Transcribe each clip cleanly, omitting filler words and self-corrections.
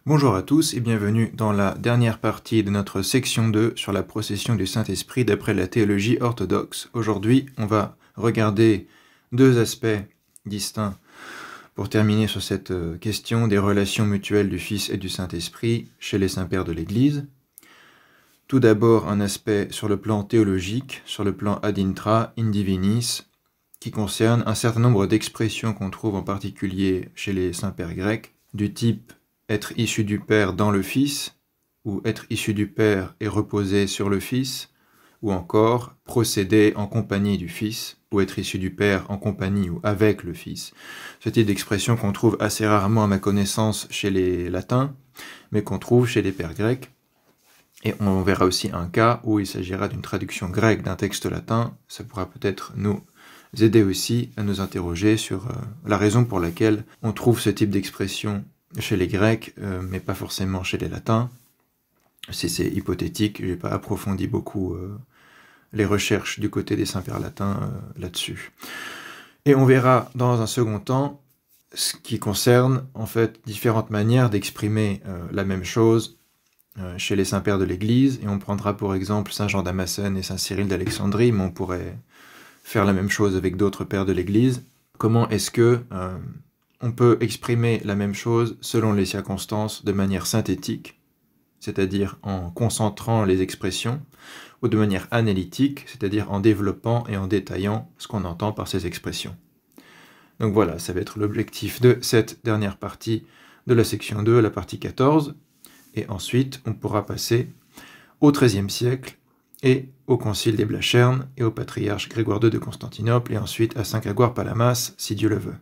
Bonjour à tous et bienvenue dans la dernière partie de notre section 2 sur la procession du Saint-Esprit d'après la théologie orthodoxe. Aujourd'hui, on va regarder deux aspects distincts pour terminer sur cette question des relations mutuelles du Fils et du Saint-Esprit chez les saints-pères de l'Église. Tout d'abord, un aspect sur le plan théologique, sur le plan ad intra, in divinis, qui concerne un certain nombre d'expressions qu'on trouve en particulier chez les saints-pères grecs, du type être issu du Père dans le Fils, ou être issu du Père et reposer sur le Fils, ou encore procéder en compagnie du Fils, ou être issu du Père en compagnie ou avec le Fils. Ce type d'expression qu'on trouve assez rarement à ma connaissance chez les latins, mais qu'on trouve chez les pères grecs. Et on verra aussi un cas où il s'agira d'une traduction grecque d'un texte latin. Ça pourra peut-être nous aider aussi à nous interroger sur la raison pour laquelle on trouve ce type d'expression chez les Grecs, mais pas forcément chez les Latins. C'est hypothétique, je n'ai pas approfondi beaucoup les recherches du côté des saints-pères latins là-dessus. Et on verra dans un second temps ce qui concerne en fait différentes manières d'exprimer la même chose chez les saints-pères de l'Église, et on prendra pour exemple Saint Jean Damascène et Saint Cyril d'Alexandrie, mais on pourrait faire la même chose avec d'autres pères de l'Église. Comment est-ce que on peut exprimer la même chose selon les circonstances de manière synthétique, c'est-à-dire en concentrant les expressions, ou de manière analytique, c'est-à-dire en développant et en détaillant ce qu'on entend par ces expressions. Donc voilà, ça va être l'objectif de cette dernière partie de la section 2, la partie 14, et ensuite on pourra passer au XIIIe siècle et au concile des Blachern et au patriarche Grégoire II de Constantinople, et ensuite à Saint Grégoire Palamas, si Dieu le veut.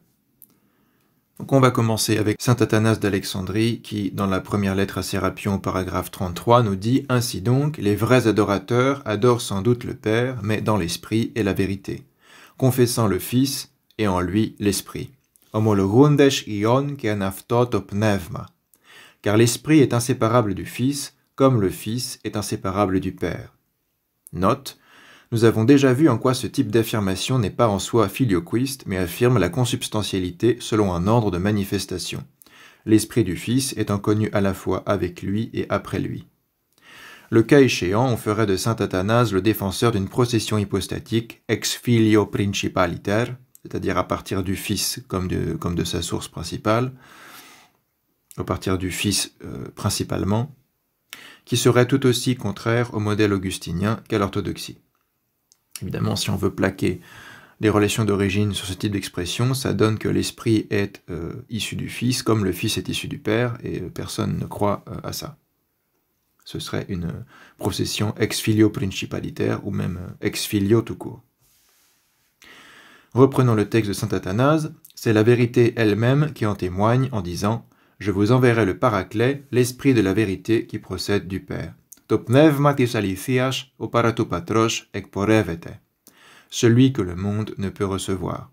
Donc on va commencer avec saint Athanase d'Alexandrie qui, dans la première lettre à Sérapion au paragraphe 33, nous dit « Ainsi donc, les vrais adorateurs adorent sans doute le Père, mais dans l'Esprit et la vérité, confessant le Fils et en lui l'Esprit. Homologundes ion ke anaftoto pneuma. Car l'Esprit est inséparable du Fils, comme le Fils est inséparable du Père. » Note. Nous avons déjà vu en quoi ce type d'affirmation n'est pas en soi filioquiste, mais affirme la consubstantialité selon un ordre de manifestation. L'esprit du Fils étant connu à la fois avec lui et après lui. Le cas échéant, on ferait de saint Athanase le défenseur d'une procession hypostatique ex filio principaliter, c'est-à-dire à partir du Fils comme de sa source principale, à partir du Fils principalement, qui serait tout aussi contraire au modèle augustinien qu'à l'orthodoxie. Évidemment, si on veut plaquer des relations d'origine sur ce type d'expression, ça donne que l'Esprit est issu du Fils, comme le Fils est issu du Père, et personne ne croit à ça. Ce serait une procession ex filio principalitaire, ou même ex filio tout court. Reprenons le texte de saint Athanase, c'est la vérité elle-même qui en témoigne en disant « Je vous enverrai le Paraclet, l'Esprit de la vérité qui procède du Père. » Celui que le monde ne peut recevoir.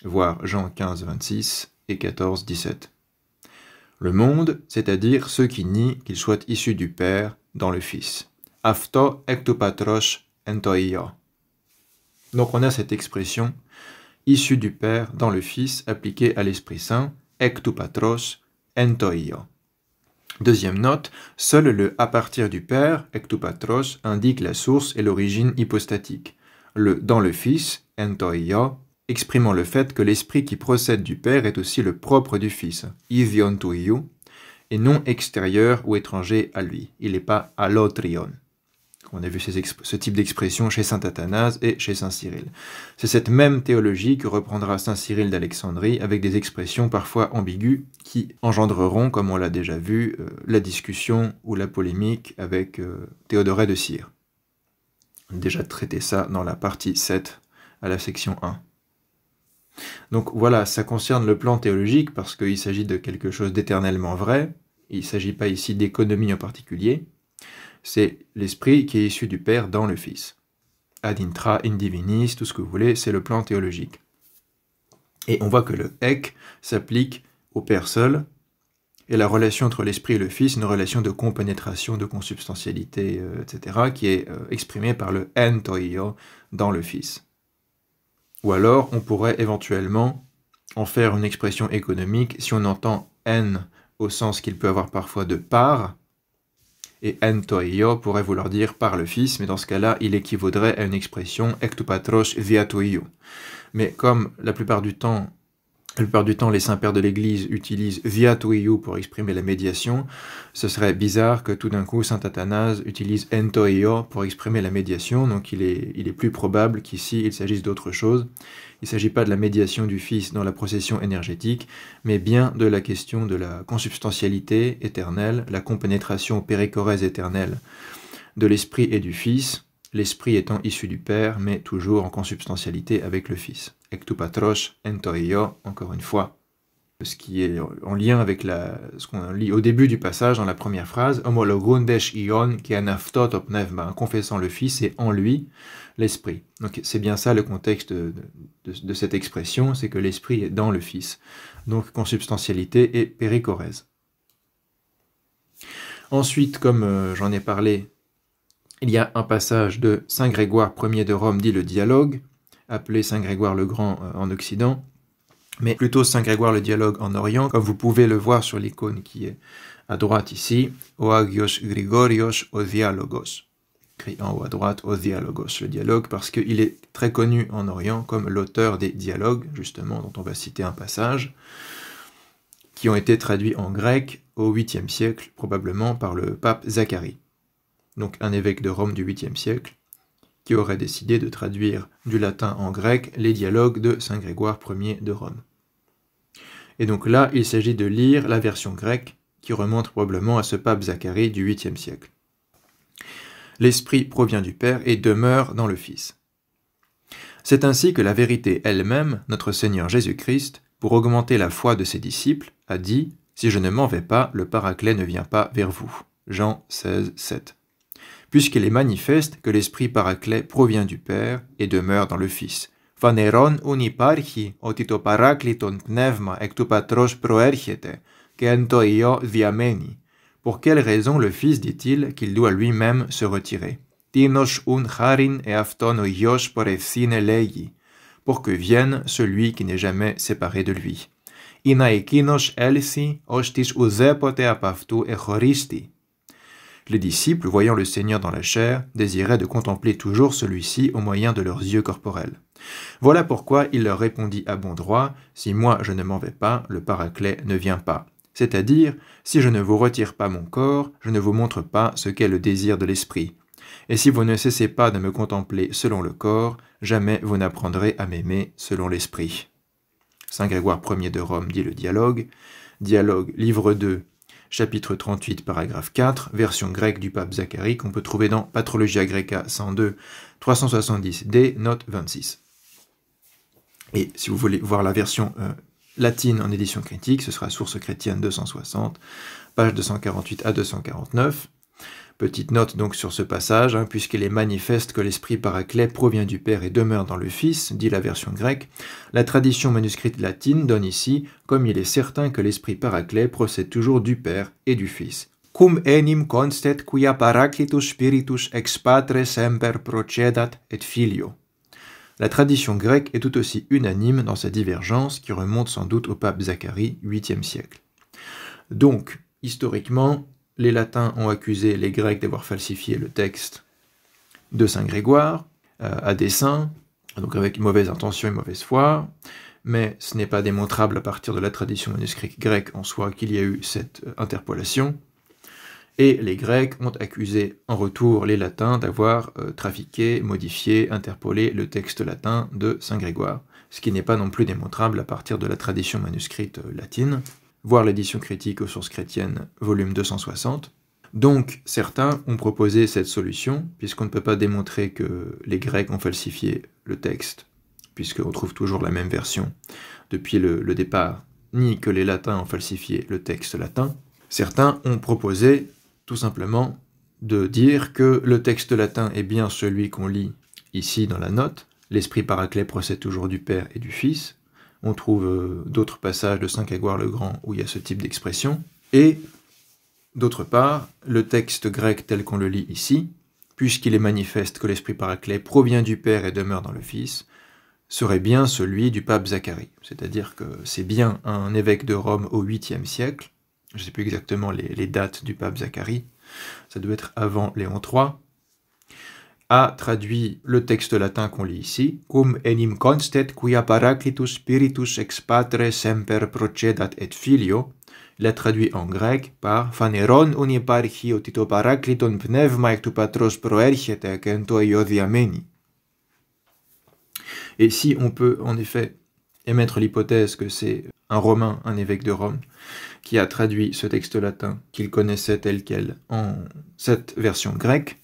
Voir Jean 15, 26 et 14, 17. Le monde, c'est-à-dire ceux qui nient qu'il soit issu du Père dans le Fils. Afto ektopatros entoio. Donc on a cette expression, issu du Père dans le Fils, appliquée à l'Esprit Saint, ektopatros entoio. Deuxième note, seul le « à partir du Père » ektopatros indique la source et l'origine hypostatique. Le « dans le Fils » entoia, exprimant le fait que l'esprit qui procède du Père est aussi le propre du Fils, idion tuiu, et non extérieur ou étranger à lui. Il n'est pas allotrion. On a vu ce type d'expression chez saint Athanase et chez saint Cyril. C'est cette même théologie que reprendra saint Cyril d'Alexandrie avec des expressions parfois ambiguës qui engendreront, comme on l'a déjà vu, la discussion ou la polémique avec Théodoret de Cire. On a déjà traité ça dans la partie 7 à la section 1. Donc voilà, ça concerne le plan théologique parce qu'il s'agit de quelque chose d'éternellement vrai. Il ne s'agit pas ici d'économie en particulier. C'est l'Esprit qui est issu du Père dans le Fils. Ad intra, in divinis, tout ce que vous voulez, c'est le plan théologique. Et on voit que le « ek » s'applique au Père seul, et la relation entre l'Esprit et le Fils, une relation de compénétration, de consubstantialité, etc., qui est exprimée par le « entoio » dans le Fils. Ou alors, on pourrait éventuellement en faire une expression économique si on entend « en » au sens qu'il peut avoir parfois de par, et en toio pourrait vouloir dire par le Fils, mais dans ce cas-là, il équivaudrait à une expression ek tu patros via toio. Mais comme la plupart du temps, les saints pères de l'Église utilisent via toio pour exprimer la médiation, ce serait bizarre que tout d'un coup saint Athanase utilise en toio pour exprimer la médiation, donc il est plus probable qu'ici il s'agisse d'autre chose. Il ne s'agit pas de la médiation du Fils dans la procession énergétique, mais bien de la question de la consubstantialité éternelle, la compénétration péricorèse éternelle de l'Esprit et du Fils, l'Esprit étant issu du Père, mais toujours en consubstantialité avec le Fils. Ek tu patros en toio, encore une fois, ce qui est en lien avec ce qu'on lit au début du passage dans la première phrase, homologundesh ion qui anaftot opnevma, confessant le Fils et en lui l'Esprit. Donc c'est bien ça le contexte de cette expression, c'est que l'Esprit est dans le Fils. Donc consubstantialité et péricorèse. Ensuite, comme j'en ai parlé, il y a un passage de Saint Grégoire Ier de Rome dit le Dialogue, appelé Saint Grégoire le Grand en Occident, mais plutôt Saint Grégoire le Dialogue en Orient, comme vous pouvez le voir sur l'icône qui est à droite ici, O Agios Grigorios o Dialogos, écrit en haut à droite, o Dialogos, le dialogue, parce qu'il est très connu en Orient comme l'auteur des dialogues, justement, dont on va citer un passage, qui ont été traduits en grec au 8e siècle, probablement par le pape Zacharie, donc un évêque de Rome du 8e siècle, qui aurait décidé de traduire du latin en grec les dialogues de Saint Grégoire Ier de Rome. Et donc là, il s'agit de lire la version grecque, qui remonte probablement à ce pape Zacharie du 8e siècle. L'Esprit provient du Père et demeure dans le Fils. C'est ainsi que la vérité elle-même, notre Seigneur Jésus-Christ, pour augmenter la foi de ses disciples, a dit « Si je ne m'en vais pas, le Paraclet ne vient pas vers vous. » Jean 16, 7. Puisqu'il est manifeste que l'Esprit Paraclet provient du Père et demeure dans le Fils. Phaneron uniparchi otito parakliton pneuma ek tu patros proerchete, kento io viameni. Pour quelle raison le Fils dit-il qu'il doit lui-même se retirer? Tinos un charin e afton oios porefsine legi, pour que vienne celui qui n'est jamais séparé de lui. Ina ekinos elsi ostis uzepote apaftu e choristi. Les disciples, voyant le Seigneur dans la chair, désiraient de contempler toujours celui-ci au moyen de leurs yeux corporels. Voilà pourquoi il leur répondit à bon droit, « Si moi je ne m'en vais pas, le Paraclet ne vient pas. » C'est-à-dire, si je ne vous retire pas mon corps, je ne vous montre pas ce qu'est le désir de l'Esprit. Et si vous ne cessez pas de me contempler selon le corps, jamais vous n'apprendrez à m'aimer selon l'Esprit. Saint Grégoire Ier de Rome dit le Dialogue. Dialogue, livre 2, chapitre 38, paragraphe 4, version grecque du pape Zacharie, qu'on peut trouver dans Patrologia Greca 102, 370d, note 26. Et si vous voulez voir la version latine en édition critique, ce sera Source chrétienne 260, page 248 à 249. Petite note donc sur ce passage, puisqu'il est manifeste que l'Esprit Paraclet provient du Père et demeure dans le Fils, dit la version grecque, la tradition manuscrite latine donne ici, comme il est certain que l'Esprit Paraclet procède toujours du Père et du Fils. Cum enim constet quia Paraclitus Spiritus ex Patre semper procedat et Filio. La tradition grecque est tout aussi unanime dans sa divergence, qui remonte sans doute au pape Zacharie, 8e siècle. Donc, historiquement, les latins ont accusé les grecs d'avoir falsifié le texte de Saint Grégoire à dessein, donc avec mauvaise intention et mauvaise foi, mais ce n'est pas démontrable à partir de la tradition manuscrite grecque en soi qu'il y a eu cette interpolation. Et les Grecs ont accusé en retour les Latins d'avoir trafiqué, modifié, interpolé le texte latin de Saint Grégoire, ce qui n'est pas non plus démontrable à partir de la tradition manuscrite latine, voir l'édition critique aux sources chrétiennes, volume 260. Donc, certains ont proposé cette solution, puisqu'on ne peut pas démontrer que les Grecs ont falsifié le texte, puisqu'on trouve toujours la même version depuis le départ, ni que les Latins ont falsifié le texte latin. Certains ont proposé tout simplement de dire que le texte latin est bien celui qu'on lit ici dans la note. L'Esprit Paraclet procède toujours du Père et du Fils. On trouve d'autres passages de Saint Grégoire le Grand où il y a ce type d'expression. Et d'autre part, le texte grec tel qu'on le lit ici, puisqu'il est manifeste que l'Esprit Paraclet provient du Père et demeure dans le Fils, serait bien celui du pape Zacharie. C'est-à-dire que c'est bien un évêque de Rome au 8e siècle, je ne sais plus exactement les dates du pape Zacharie, ça doit être avant Léon III, a traduit le texte latin qu'on lit ici, cum enim constet quia paraclitus spiritus ex patre semper procedat et filio. Il a traduit en grec par phaneron uniparchio tito paracliton pneuma ectu patros proerchete kento iodiameni. Et si on peut en effet émettre l'hypothèse que c'est un Romain, un évêque de Rome, qui a traduit ce texte latin qu'il connaissait tel quel en cette version grecque,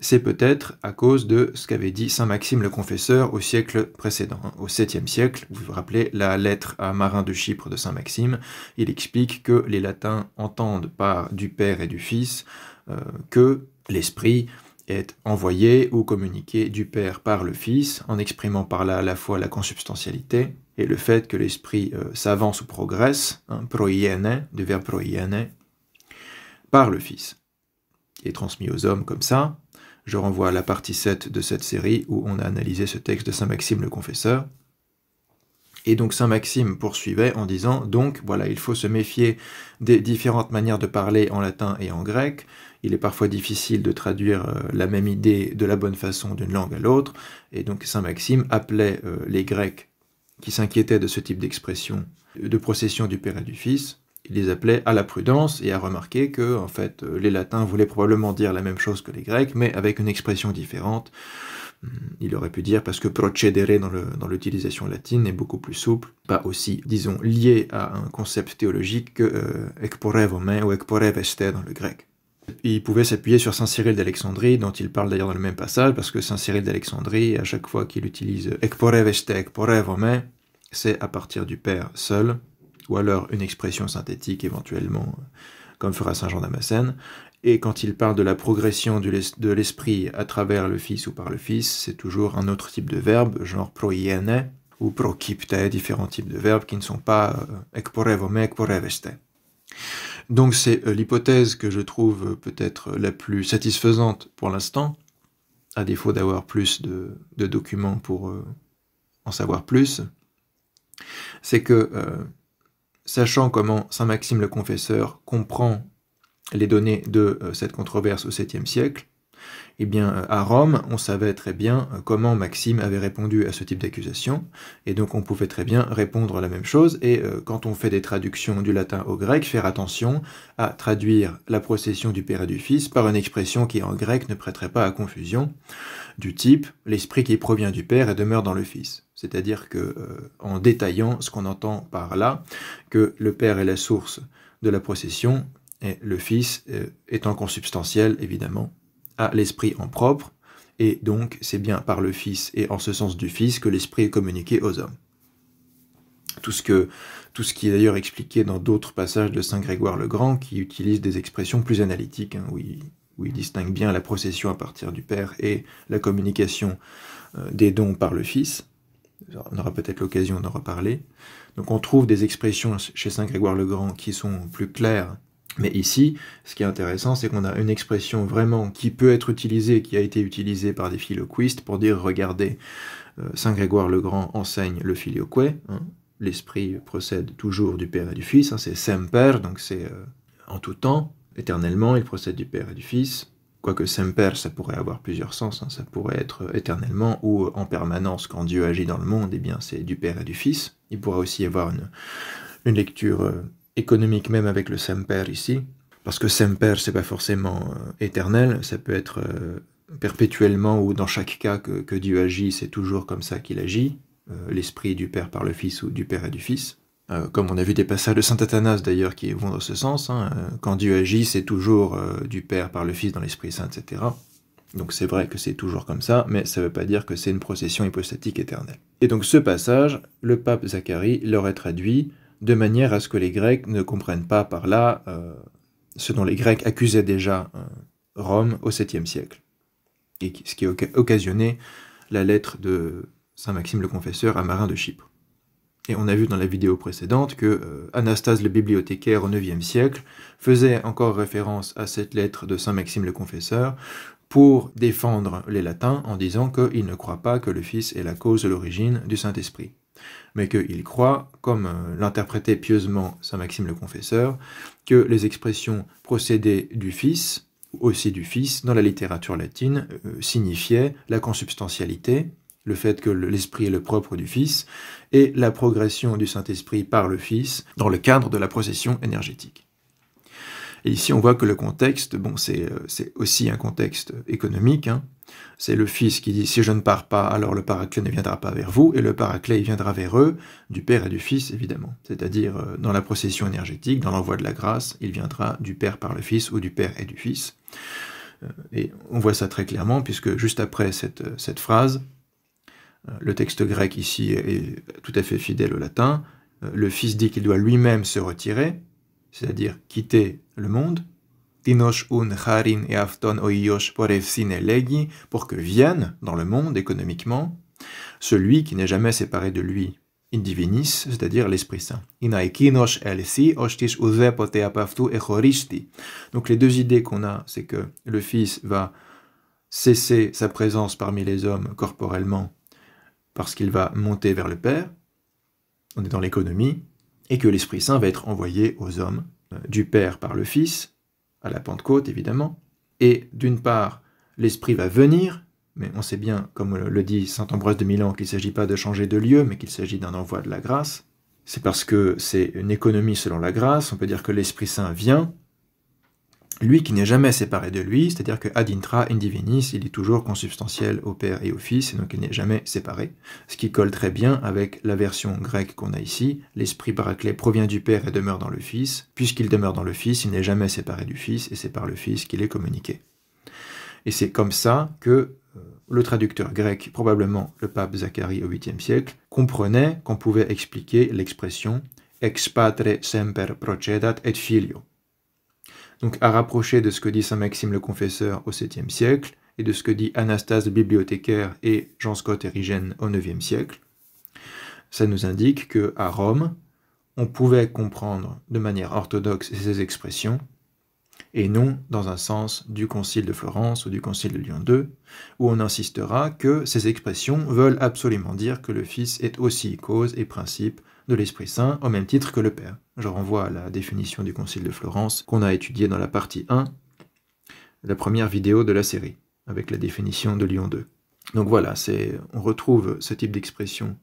c'est peut-être à cause de ce qu'avait dit saint Maxime le Confesseur au siècle précédent. Au 7e siècle, vous vous rappelez la lettre à Marin de Chypre de saint Maxime, il explique que les latins entendent par du Père et du Fils que l'Esprit est envoyé ou communiqué du Père par le Fils, en exprimant par là à la fois la consubstantialité et le fait que l'Esprit s'avance ou progresse, proiene, du verbe proiene, par le Fils, et transmis aux hommes comme ça. Je renvoie à la partie 7 de cette série où on a analysé ce texte de saint Maxime le Confesseur. Et donc saint Maxime poursuivait en disant, donc voilà, il faut se méfier des différentes manières de parler en latin et en grec. Il est parfois difficile de traduire la même idée de la bonne façon d'une langue à l'autre. Et donc saint Maxime appelait les Grecs qui s'inquiétaient de ce type d'expression, de procession du Père et du Fils, il les appelait à la prudence et à remarquer que, en fait, les latins voulaient probablement dire la même chose que les grecs, mais avec une expression différente. Il aurait pu dire, parce que procedere dans l'utilisation latine est beaucoup plus souple, pas aussi, disons, lié à un concept théologique que ekporevome ou ekporeveste dans le grec. Il pouvait s'appuyer sur saint Cyril d'Alexandrie, dont il parle d'ailleurs dans le même passage, parce que saint Cyril d'Alexandrie, à chaque fois qu'il utilise ekporeveste, ekporevome, c'est à partir du Père seul, ou alors une expression synthétique éventuellement, comme fera saint Jean Damascène. Et quand il parle de la progression de l'esprit à travers le Fils ou par le Fils, c'est toujours un autre type de verbe, genre proiene ou prokypte, différents types de verbes qui ne sont pas ekporevome, ekporeveste. Donc c'est l'hypothèse que je trouve peut-être la plus satisfaisante pour l'instant, à défaut d'avoir plus de documents pour en savoir plus, c'est que sachant comment saint Maxime le Confesseur comprend les données de cette controverse au 7e siècle, eh bien, à Rome, on savait très bien comment Maxime avait répondu à ce type d'accusation, et donc on pouvait très bien répondre à la même chose, et quand on fait des traductions du latin au grec, faire attention à traduire la procession du Père et du Fils par une expression qui en grec ne prêterait pas à confusion, du type « l'esprit qui provient du Père et demeure dans le Fils ». C'est-à-dire que, en détaillant ce qu'on entend par là, que le Père est la source de la procession, et le Fils étant consubstantiel, évidemment, à l'Esprit en propre, et donc c'est bien par le Fils et en ce sens du Fils que l'Esprit est communiqué aux hommes. Tout ce qui est d'ailleurs expliqué dans d'autres passages de saint Grégoire le Grand, qui utilise des expressions plus analytiques, où il distingue bien la procession à partir du Père et la communication des dons par le Fils. On aura peut-être l'occasion d'en reparler. Donc on trouve des expressions chez saint Grégoire le Grand qui sont plus claires. Mais ici, ce qui est intéressant, c'est qu'on a une expression vraiment qui peut être utilisée, qui a été utilisée par des philoquistes pour dire, regardez, saint Grégoire le Grand enseigne le filioque, l'esprit procède toujours du Père et du Fils, c'est semper, donc c'est en tout temps, éternellement, il procède du Père et du Fils. Quoique semper, ça pourrait avoir plusieurs sens, ça pourrait être éternellement ou en permanence, quand Dieu agit dans le monde, eh bien c'est du Père et du Fils. Il pourrait aussi y avoir une lecture économique même avec le semper ici, parce que semper c'est pas forcément éternel, ça peut être perpétuellement ou dans chaque cas que Dieu agit, c'est toujours comme ça qu'il agit, l'esprit du Père par le Fils ou du Père et du Fils. Comme on a vu des passages de saint Athanas d'ailleurs qui vont dans ce sens, quand Dieu agit c'est toujours du Père par le Fils dans l'Esprit Saint, etc. Donc c'est vrai que c'est toujours comme ça, mais ça ne veut pas dire que c'est une procession hypostatique éternelle. Et donc ce passage, le pape Zacharie l'aurait traduit de manière à ce que les Grecs ne comprennent pas par là ce dont les Grecs accusaient déjà Rome au 7e siècle, et ce qui a occasionné la lettre de saint Maxime le Confesseur à Marin de Chypre. Et on a vu dans la vidéo précédente que Anastase le bibliothécaire au 9e siècle faisait encore référence à cette lettre de saint Maxime le Confesseur pour défendre les latins en disant qu'ils ne croient pas que le Fils est la cause de l'origine du Saint-Esprit. mais qu'il croit, comme l'interprétait pieusement saint Maxime le Confesseur, que les expressions procédées du Fils, ou aussi du Fils, dans la littérature latine, signifiaient la consubstantialité, le fait que l'Esprit est le propre du Fils, et la progression du Saint-Esprit par le Fils dans le cadre de la procession énergétique. Et ici, on voit que le contexte, bon, c'est aussi un contexte économique, hein. C'est le Fils qui dit « Si je ne pars pas, alors le Paraclet ne viendra pas vers vous », et le Paraclet, il viendra vers eux, du Père et du Fils, évidemment. C'est-à-dire, dans la procession énergétique, dans l'envoi de la grâce, il viendra du Père par le Fils, ou du Père et du Fils. Et on voit ça très clairement, puisque juste après cette phrase, le texte grec ici est tout à fait fidèle au latin, le Fils dit qu'il doit lui-même se retirer, c'est-à-dire quitter le monde, pour que vienne dans le monde économiquement celui qui n'est jamais séparé de lui, in divinis, c'est-à-dire l'Esprit Saint. Donc les deux idées qu'on a, c'est que le Fils va cesser sa présence parmi les hommes corporellement parce qu'il va monter vers le Père, on est dans l'économie, et que l'Esprit Saint va être envoyé aux hommes, du Père par le Fils, à la Pentecôte évidemment, et d'une part, l'Esprit va venir, mais on sait bien, comme le dit saint Ambroise de Milan, qu'il ne s'agit pas de changer de lieu, mais qu'il s'agit d'un envoi de la grâce. C'est parce que c'est une économie selon la grâce, on peut dire que l'Esprit Saint vient, lui qui n'est jamais séparé de lui, c'est-à-dire que ad intra in divinis, il est toujours consubstantiel au Père et au Fils, et donc il n'est jamais séparé. Ce qui colle très bien avec la version grecque qu'on a ici, l'Esprit Paraclet provient du Père et demeure dans le Fils, puisqu'il demeure dans le Fils, il n'est jamais séparé du Fils, et c'est par le Fils qu'il est communiqué. Et c'est comme ça que le traducteur grec, probablement le pape Zacharie au 8e siècle, comprenait qu'on pouvait expliquer l'expression « ex patre semper procedat et filio ». Donc à rapprocher de ce que dit saint Maxime le Confesseur au 7e siècle, et de ce que dit Anastase le bibliothécaire et Jean Scott Érigène au 9e siècle, ça nous indique qu'à Rome, on pouvait comprendre de manière orthodoxe ces expressions, et non dans un sens du Concile de Florence ou du Concile de Lyon II, où on insistera que ces expressions veulent absolument dire que le Fils est aussi cause et principe de l'Esprit Saint, au même titre que le Père. Je renvoie à la définition du Concile de Florence qu'on a étudiée dans la partie 1, la première vidéo de la série, avec la définition de Lyon II. Donc voilà, on retrouve ce type d'expression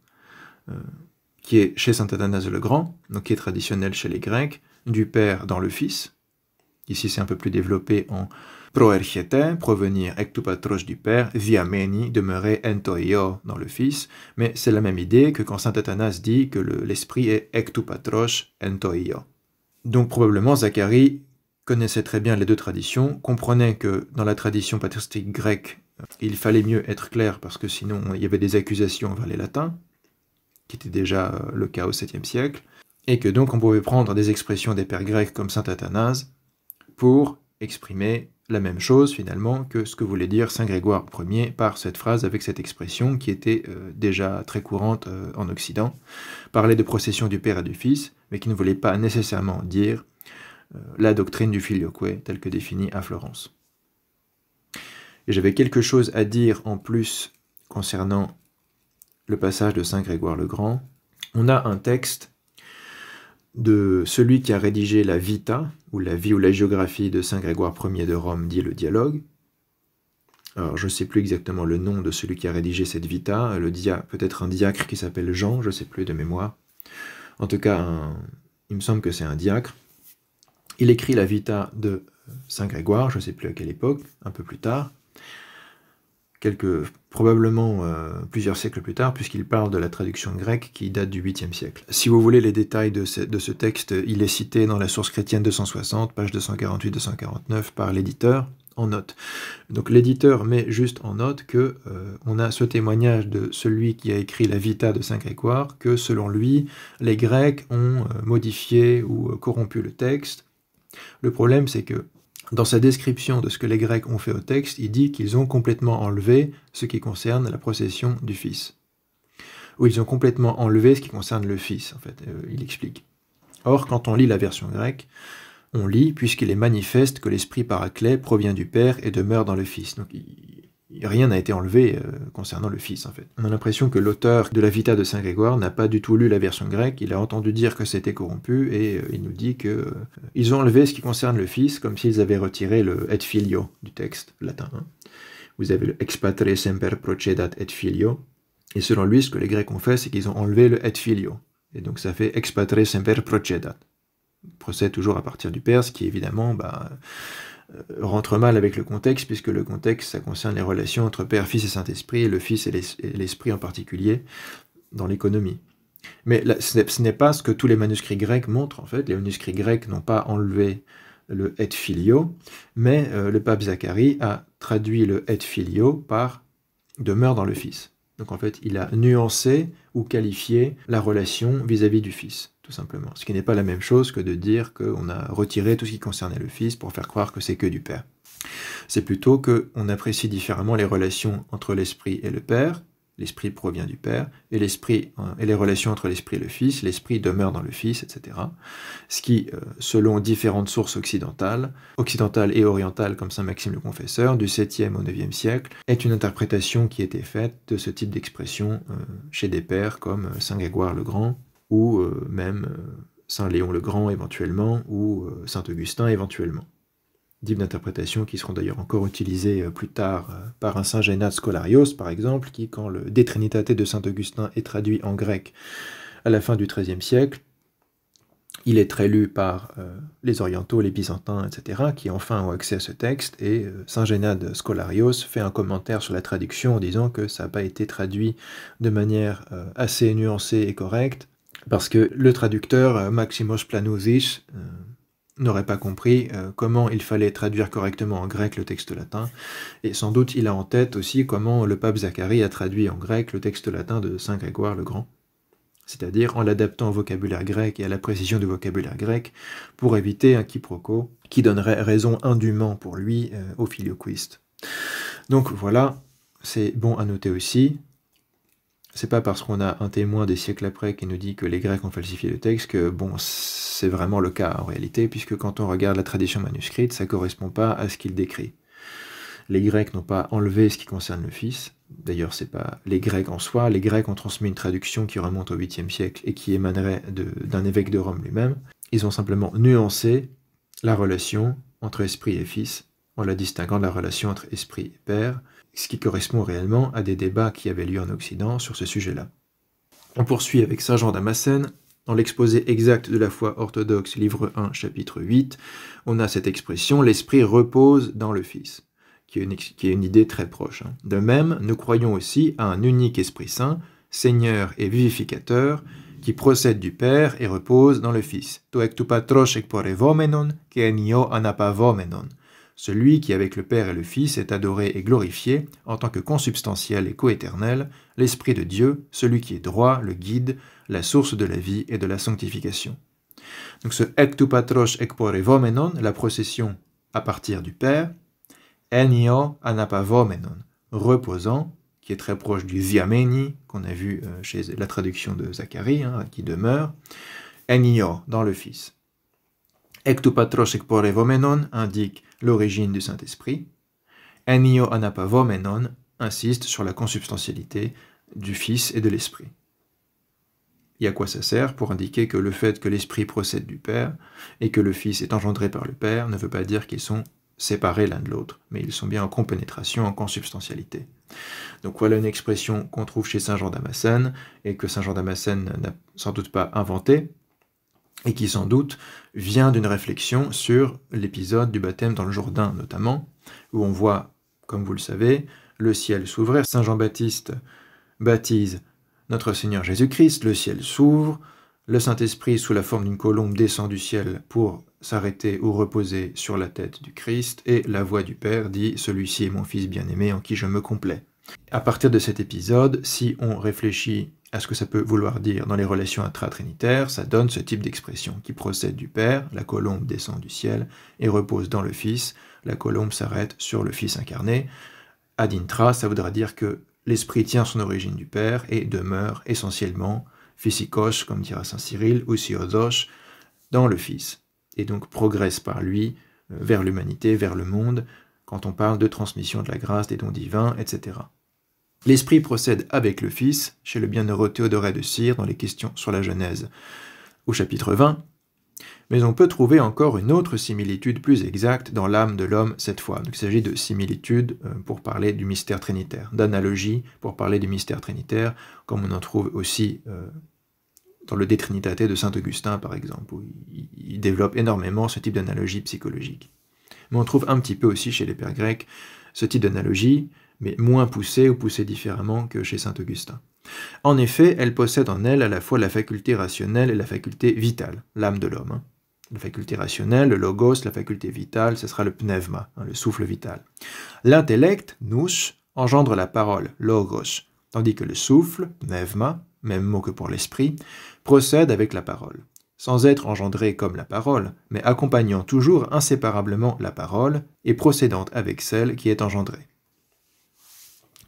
qui est chez saint Athanase le Grand, donc qui est traditionnel chez les Grecs, du Père dans le Fils. Ici c'est un peu plus développé en proerchete, provenir ectupatros du Père, viameni, demeurer entoio dans le Fils, mais c'est la même idée que quand saint Athanase dit que l'Esprit est ectupatros entoio. Donc probablement Zacharie connaissait très bien les deux traditions, comprenait que dans la tradition patristique grecque, il fallait mieux être clair parce que sinon il y avait des accusations envers les latins, qui était déjà le cas au 7e siècle, et que donc on pouvait prendre des expressions des pères grecs comme saint Athanase pour exprimer la même chose finalement que ce que voulait dire saint Grégoire Ier par cette phrase avec cette expression qui était déjà très courante en Occident, parler de procession du Père et du Fils, mais qui ne voulait pas nécessairement dire la doctrine du filioque telle que définie à Florence. Et j'avais quelque chose à dire en plus concernant le passage de saint Grégoire le Grand. On a un texte de celui qui a rédigé la Vita, ou la vie ou la géographie de saint Grégoire Ier de Rome, dit le Dialogue. Alors je ne sais plus exactement le nom de celui qui a rédigé cette Vita, peut-être un diacre qui s'appelle Jean, je ne sais plus de mémoire. En tout cas, il me semble que c'est un diacre. Il écrit la Vita de saint Grégoire, je ne sais plus à quelle époque, un peu plus tard, probablement plusieurs siècles plus tard, puisqu'il parle de la traduction grecque qui date du 8e siècle. Si vous voulez les détails de ce texte, il est cité dans la source chrétienne 260, page 248-249, par l'éditeur, en note. Donc l'éditeur met juste en note que on a ce témoignage de celui qui a écrit la Vita de saint Grégoire, que selon lui, les Grecs ont modifié ou corrompu le texte. Le problème, c'est que dans sa description de ce que les Grecs ont fait au texte, il dit qu'ils ont complètement enlevé ce qui concerne la procession du Fils. Ou ils ont complètement enlevé ce qui concerne le Fils, en fait, il explique. Or, quand on lit la version grecque, on lit « puisqu'il est manifeste que l'Esprit Paraclet provient du Père et demeure dans le Fils ». Donc rien n'a été enlevé concernant le Fils, en fait. On a l'impression que l'auteur de la Vita de Saint Grégoire n'a pas du tout lu la version grecque, il a entendu dire que c'était corrompu, et il nous dit que ils ont enlevé ce qui concerne le Fils, comme s'ils avaient retiré le et filio du texte latin. Hein. Vous avez le ex patre semper procedat et filio, et selon lui, ce que les Grecs ont fait, c'est qu'ils ont enlevé le et filio. Et donc ça fait ex patre semper procedat. Procède toujours à partir du Père, ce qui évidemment rentre mal avec le contexte, puisque le contexte, ça concerne les relations entre Père, Fils et Saint-Esprit, et le Fils et l'Esprit en particulier, dans l'économie. Mais là, ce n'est pas ce que tous les manuscrits grecs montrent, en fait. Les manuscrits grecs n'ont pas enlevé le et filio, mais le pape Zacharie a traduit le et filio par demeure dans le Fils. Donc en fait, il a nuancé ou qualifié la relation vis-à-vis du Fils, tout simplement. Ce qui n'est pas la même chose que de dire qu'on a retiré tout ce qui concernait le Fils pour faire croire que c'est que du Père. C'est plutôt qu'on apprécie différemment les relations entre l'Esprit et le Père. L'Esprit provient du Père, et les relations entre l'Esprit et le Fils, l'Esprit demeure dans le Fils, etc. Ce qui, selon différentes sources occidentales et orientales comme saint Maxime le Confesseur, du 7e au 9e siècle, est une interprétation qui était faite de ce type d'expression chez des pères comme saint Grégoire le Grand, ou même saint Léon le Grand éventuellement, ou saint Augustin éventuellement. Types d'interprétations qui seront d'ailleurs encore utilisées plus tard par un saint Génat Scholarios, par exemple, qui, quand le De Trinitate de saint Augustin est traduit en grec à la fin du XIIIe siècle, il est très lu par les orientaux, les byzantins, etc., qui enfin ont accès à ce texte, et saint Génat Scholarios fait un commentaire sur la traduction en disant que ça n'a pas été traduit de manière assez nuancée et correcte, parce que le traducteur Maximos Planousis n'aurait pas compris comment il fallait traduire correctement en grec le texte latin, et sans doute il a en tête aussi comment le pape Zacharie a traduit en grec le texte latin de saint Grégoire le Grand, c'est-à-dire en l'adaptant au vocabulaire grec et à la précision du vocabulaire grec pour éviter un quiproquo qui donnerait raison indûment pour lui au filioquiste. Donc voilà, c'est bon à noter aussi. C'est pas parce qu'on a un témoin des siècles après qui nous dit que les Grecs ont falsifié le texte que, bon, c'est vraiment le cas en réalité, puisque quand on regarde la tradition manuscrite, ça correspond pas à ce qu'il décrit. Les Grecs n'ont pas enlevé ce qui concerne le Fils, d'ailleurs c'est pas les Grecs en soi, les Grecs ont transmis une traduction qui remonte au 8e siècle et qui émanerait d'un évêque de Rome lui-même. Ils ont simplement nuancé la relation entre Esprit et Fils, en la distinguant de la relation entre Esprit et Père, ce qui correspond réellement à des débats qui avaient lieu en Occident sur ce sujet-là. On poursuit avec saint Jean Damascène. Dans l'exposé exact de la foi orthodoxe, livre 1, chapitre 8, on a cette expression « l'Esprit repose dans le Fils », qui est une idée très proche. De même, nous croyons aussi à un unique Esprit Saint, Seigneur et vivificateur, qui procède du Père et repose dans le Fils. « To ek tu patros ek porevomenon, ke enio anapavomenon » celui qui, avec le Père et le Fils, est adoré et glorifié en tant que consubstantiel et coéternel, l'Esprit de Dieu, celui qui est droit, le guide, la source de la vie et de la sanctification. Donc ce ek tu patros ek porevomenon, la procession à partir du Père, enio anapavomenon, reposant, qui est très proche du diameni, qu'on a vu chez la traduction de Zacharie, qui demeure, enio, dans le Fils. Ek tu patros ek porevomenon indique l'origine du Saint-Esprit. Enio anapavomenon insiste sur la consubstantialité du Fils et de l'Esprit. Et à quoi ça sert? Pour indiquer que le fait que l'Esprit procède du Père et que le Fils est engendré par le Père ne veut pas dire qu'ils sont séparés l'un de l'autre, mais ils sont bien en compénétration, en consubstantialité. Donc voilà une expression qu'on trouve chez saint Jean Damascène, et que saint Jean Damascène n'a sans doute pas inventée, et qui sans doute vient d'une réflexion sur l'épisode du baptême dans le Jourdain notamment, où on voit, comme vous le savez, le ciel s'ouvrir. Saint Jean-Baptiste baptise notre Seigneur Jésus-Christ, le ciel s'ouvre, le Saint-Esprit sous la forme d'une colombe descend du ciel pour s'arrêter ou reposer sur la tête du Christ, et la voix du Père dit « Celui-ci est mon Fils bien-aimé en qui je me complais ». À partir de cet épisode, si on réfléchit à ce que ça peut vouloir dire dans les relations intra-trinitaires, ça donne ce type d'expression qui procède du Père, la colombe descend du ciel et repose dans le Fils, la colombe s'arrête sur le Fils incarné. Ad intra, ça voudra dire que l'Esprit tient son origine du Père et demeure essentiellement physikos, comme dira saint Cyril, ou siodos, dans le Fils, et donc progresse par lui vers l'humanité, vers le monde, quand on parle de transmission de la grâce, des dons divins, etc. L'Esprit procède avec le Fils, chez le bienheureux Théodoret de Cire, dans les questions sur la Genèse, au chapitre 20, mais on peut trouver encore une autre similitude plus exacte dans l'âme de l'homme cette fois. Donc, il s'agit de similitude pour parler du mystère trinitaire, d'analogie pour parler du mystère trinitaire, comme on en trouve aussi dans le De Trinitate de saint Augustin, par exemple, où il développe énormément ce type d'analogie psychologique. Mais on trouve un petit peu aussi chez les pères grecs ce type d'analogie, mais moins poussée ou poussée différemment que chez saint Augustin. En effet, elle possède en elle à la fois la faculté rationnelle et la faculté vitale, l'âme de l'homme. La faculté rationnelle, le logos, la faculté vitale, ce sera le pneuma, le souffle vital. L'intellect, nous, engendre la parole, logos, tandis que le souffle, pneuma, même mot que pour l'esprit, procède avec la parole, sans être engendré comme la parole, mais accompagnant toujours inséparablement la parole et procédant avec celle qui est engendrée.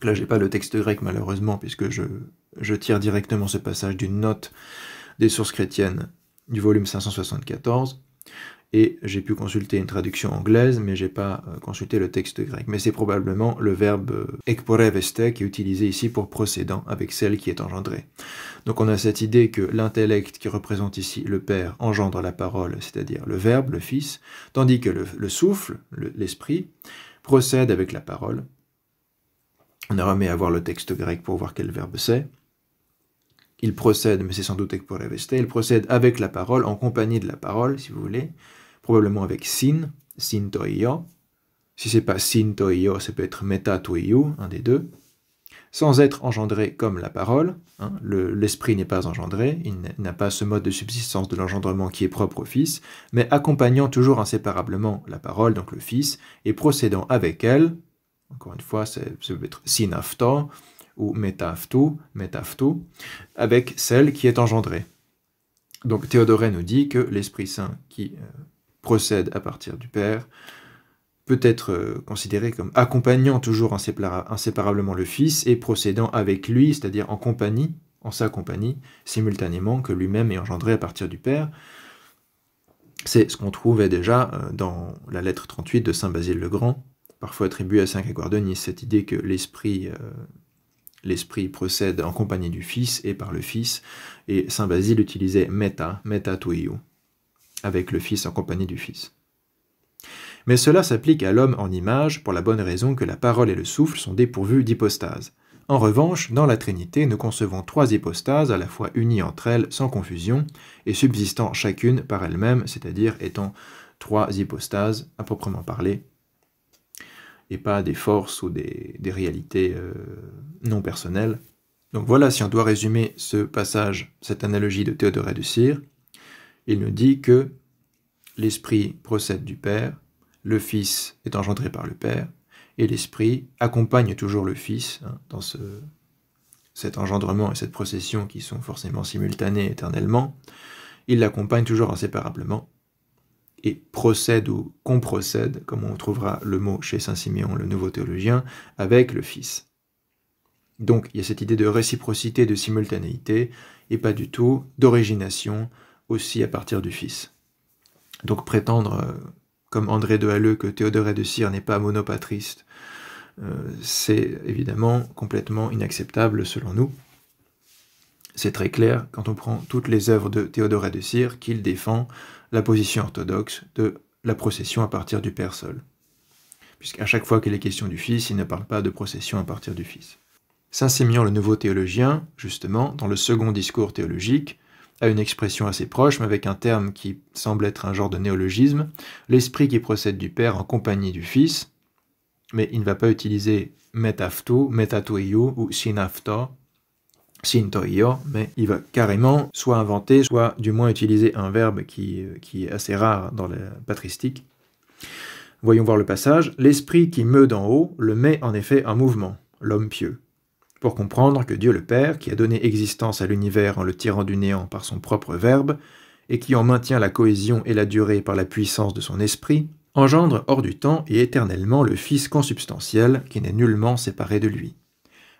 Là, je n'ai pas le texte grec malheureusement, puisque je tire directement ce passage d'une note des sources chrétiennes du volume 574, et j'ai pu consulter une traduction anglaise, mais je n'ai pas consulté le texte grec. Mais c'est probablement le verbe ekporeveste qui est utilisé ici pour procédant avec celle qui est engendrée. Donc on a cette idée que l'intellect qui représente ici le Père engendre la parole, c'est-à-dire le Verbe, le Fils, tandis que le souffle, l'Esprit, procède avec la parole. On a remis à voir le texte grec pour voir quel verbe c'est. Il procède, mais c'est sans doute ekporeveste, il procède avec la parole, en compagnie de la parole, si vous voulez, probablement avec sin toio. Si c'est pas sin toio, ça peut être meta toio, un des deux. Sans être engendré comme la parole, l'esprit n'est pas engendré, il n'a pas ce mode de subsistance de l'engendrement qui est propre au Fils, mais accompagnant toujours inséparablement la parole, donc le Fils, et procédant avec elle, encore une fois, ça peut être synafto, ou metafto, avec celle qui est engendrée. Donc Théodoret nous dit que l'Esprit Saint qui procède à partir du Père peut être considéré comme accompagnant toujours inséparablement le Fils et procédant avec lui, c'est-à-dire en sa compagnie, simultanément que lui-même est engendré à partir du Père. C'est ce qu'on trouvait déjà dans la lettre 38 de saint Basile le Grand, parfois attribuée à saint Grégoire de Nice, cette idée que l'Esprit procède en compagnie du Fils et par le Fils, et saint Basile utilisait meta toio, avec le Fils en compagnie du Fils. Mais cela s'applique à l'homme en image pour la bonne raison que la parole et le souffle sont dépourvus d'hypostase. En revanche, dans la Trinité, nous concevons trois hypostases à la fois unies entre elles sans confusion et subsistant chacune par elle-même, c'est-à-dire étant trois hypostases à proprement parler, et pas des forces ou des réalités non personnelles. Donc voilà, si on doit résumer ce passage, cette analogie de Théodoret de Cire, il nous dit que l'Esprit procède du Père, le Fils est engendré par le Père, et l'Esprit accompagne toujours le Fils dans cet engendrement et cette procession qui sont forcément simultanés éternellement. Il l'accompagne toujours inséparablement, et procède ou comprocède, comme on trouvera le mot chez saint Siméon, le nouveau théologien, avec le Fils. Donc il y a cette idée de réciprocité, de simultanéité, et pas du tout d'origination, aussi à partir du Fils. Donc prétendre, comme André de Halleux, que Théodoret de Cire n'est pas monopatriste, c'est évidemment complètement inacceptable selon nous. C'est très clair quand on prend toutes les œuvres de Théodoret de Cire qu'il défend la position orthodoxe de la procession à partir du Père seul. Puisqu'à chaque fois qu'il est question du Fils, il ne parle pas de procession à partir du Fils. Saint Siméon, le nouveau théologien, justement, dans le second discours théologique, a une expression assez proche, mais avec un terme qui semble être un genre de néologisme, l'Esprit qui procède du Père en compagnie du Fils, mais il ne va pas utiliser metafto, metatoio ou synafto, syntoio, mais il va carrément soit inventer, soit du moins utiliser un verbe qui est assez rare dans la patristique. Voyons voir le passage. L'Esprit qui meut d'en haut le met en effet en mouvement, l'homme pieux, pour comprendre que Dieu le Père, qui a donné existence à l'univers en le tirant du néant par son propre Verbe, et qui en maintient la cohésion et la durée par la puissance de son Esprit, engendre hors du temps et éternellement le Fils consubstantiel qui n'est nullement séparé de lui,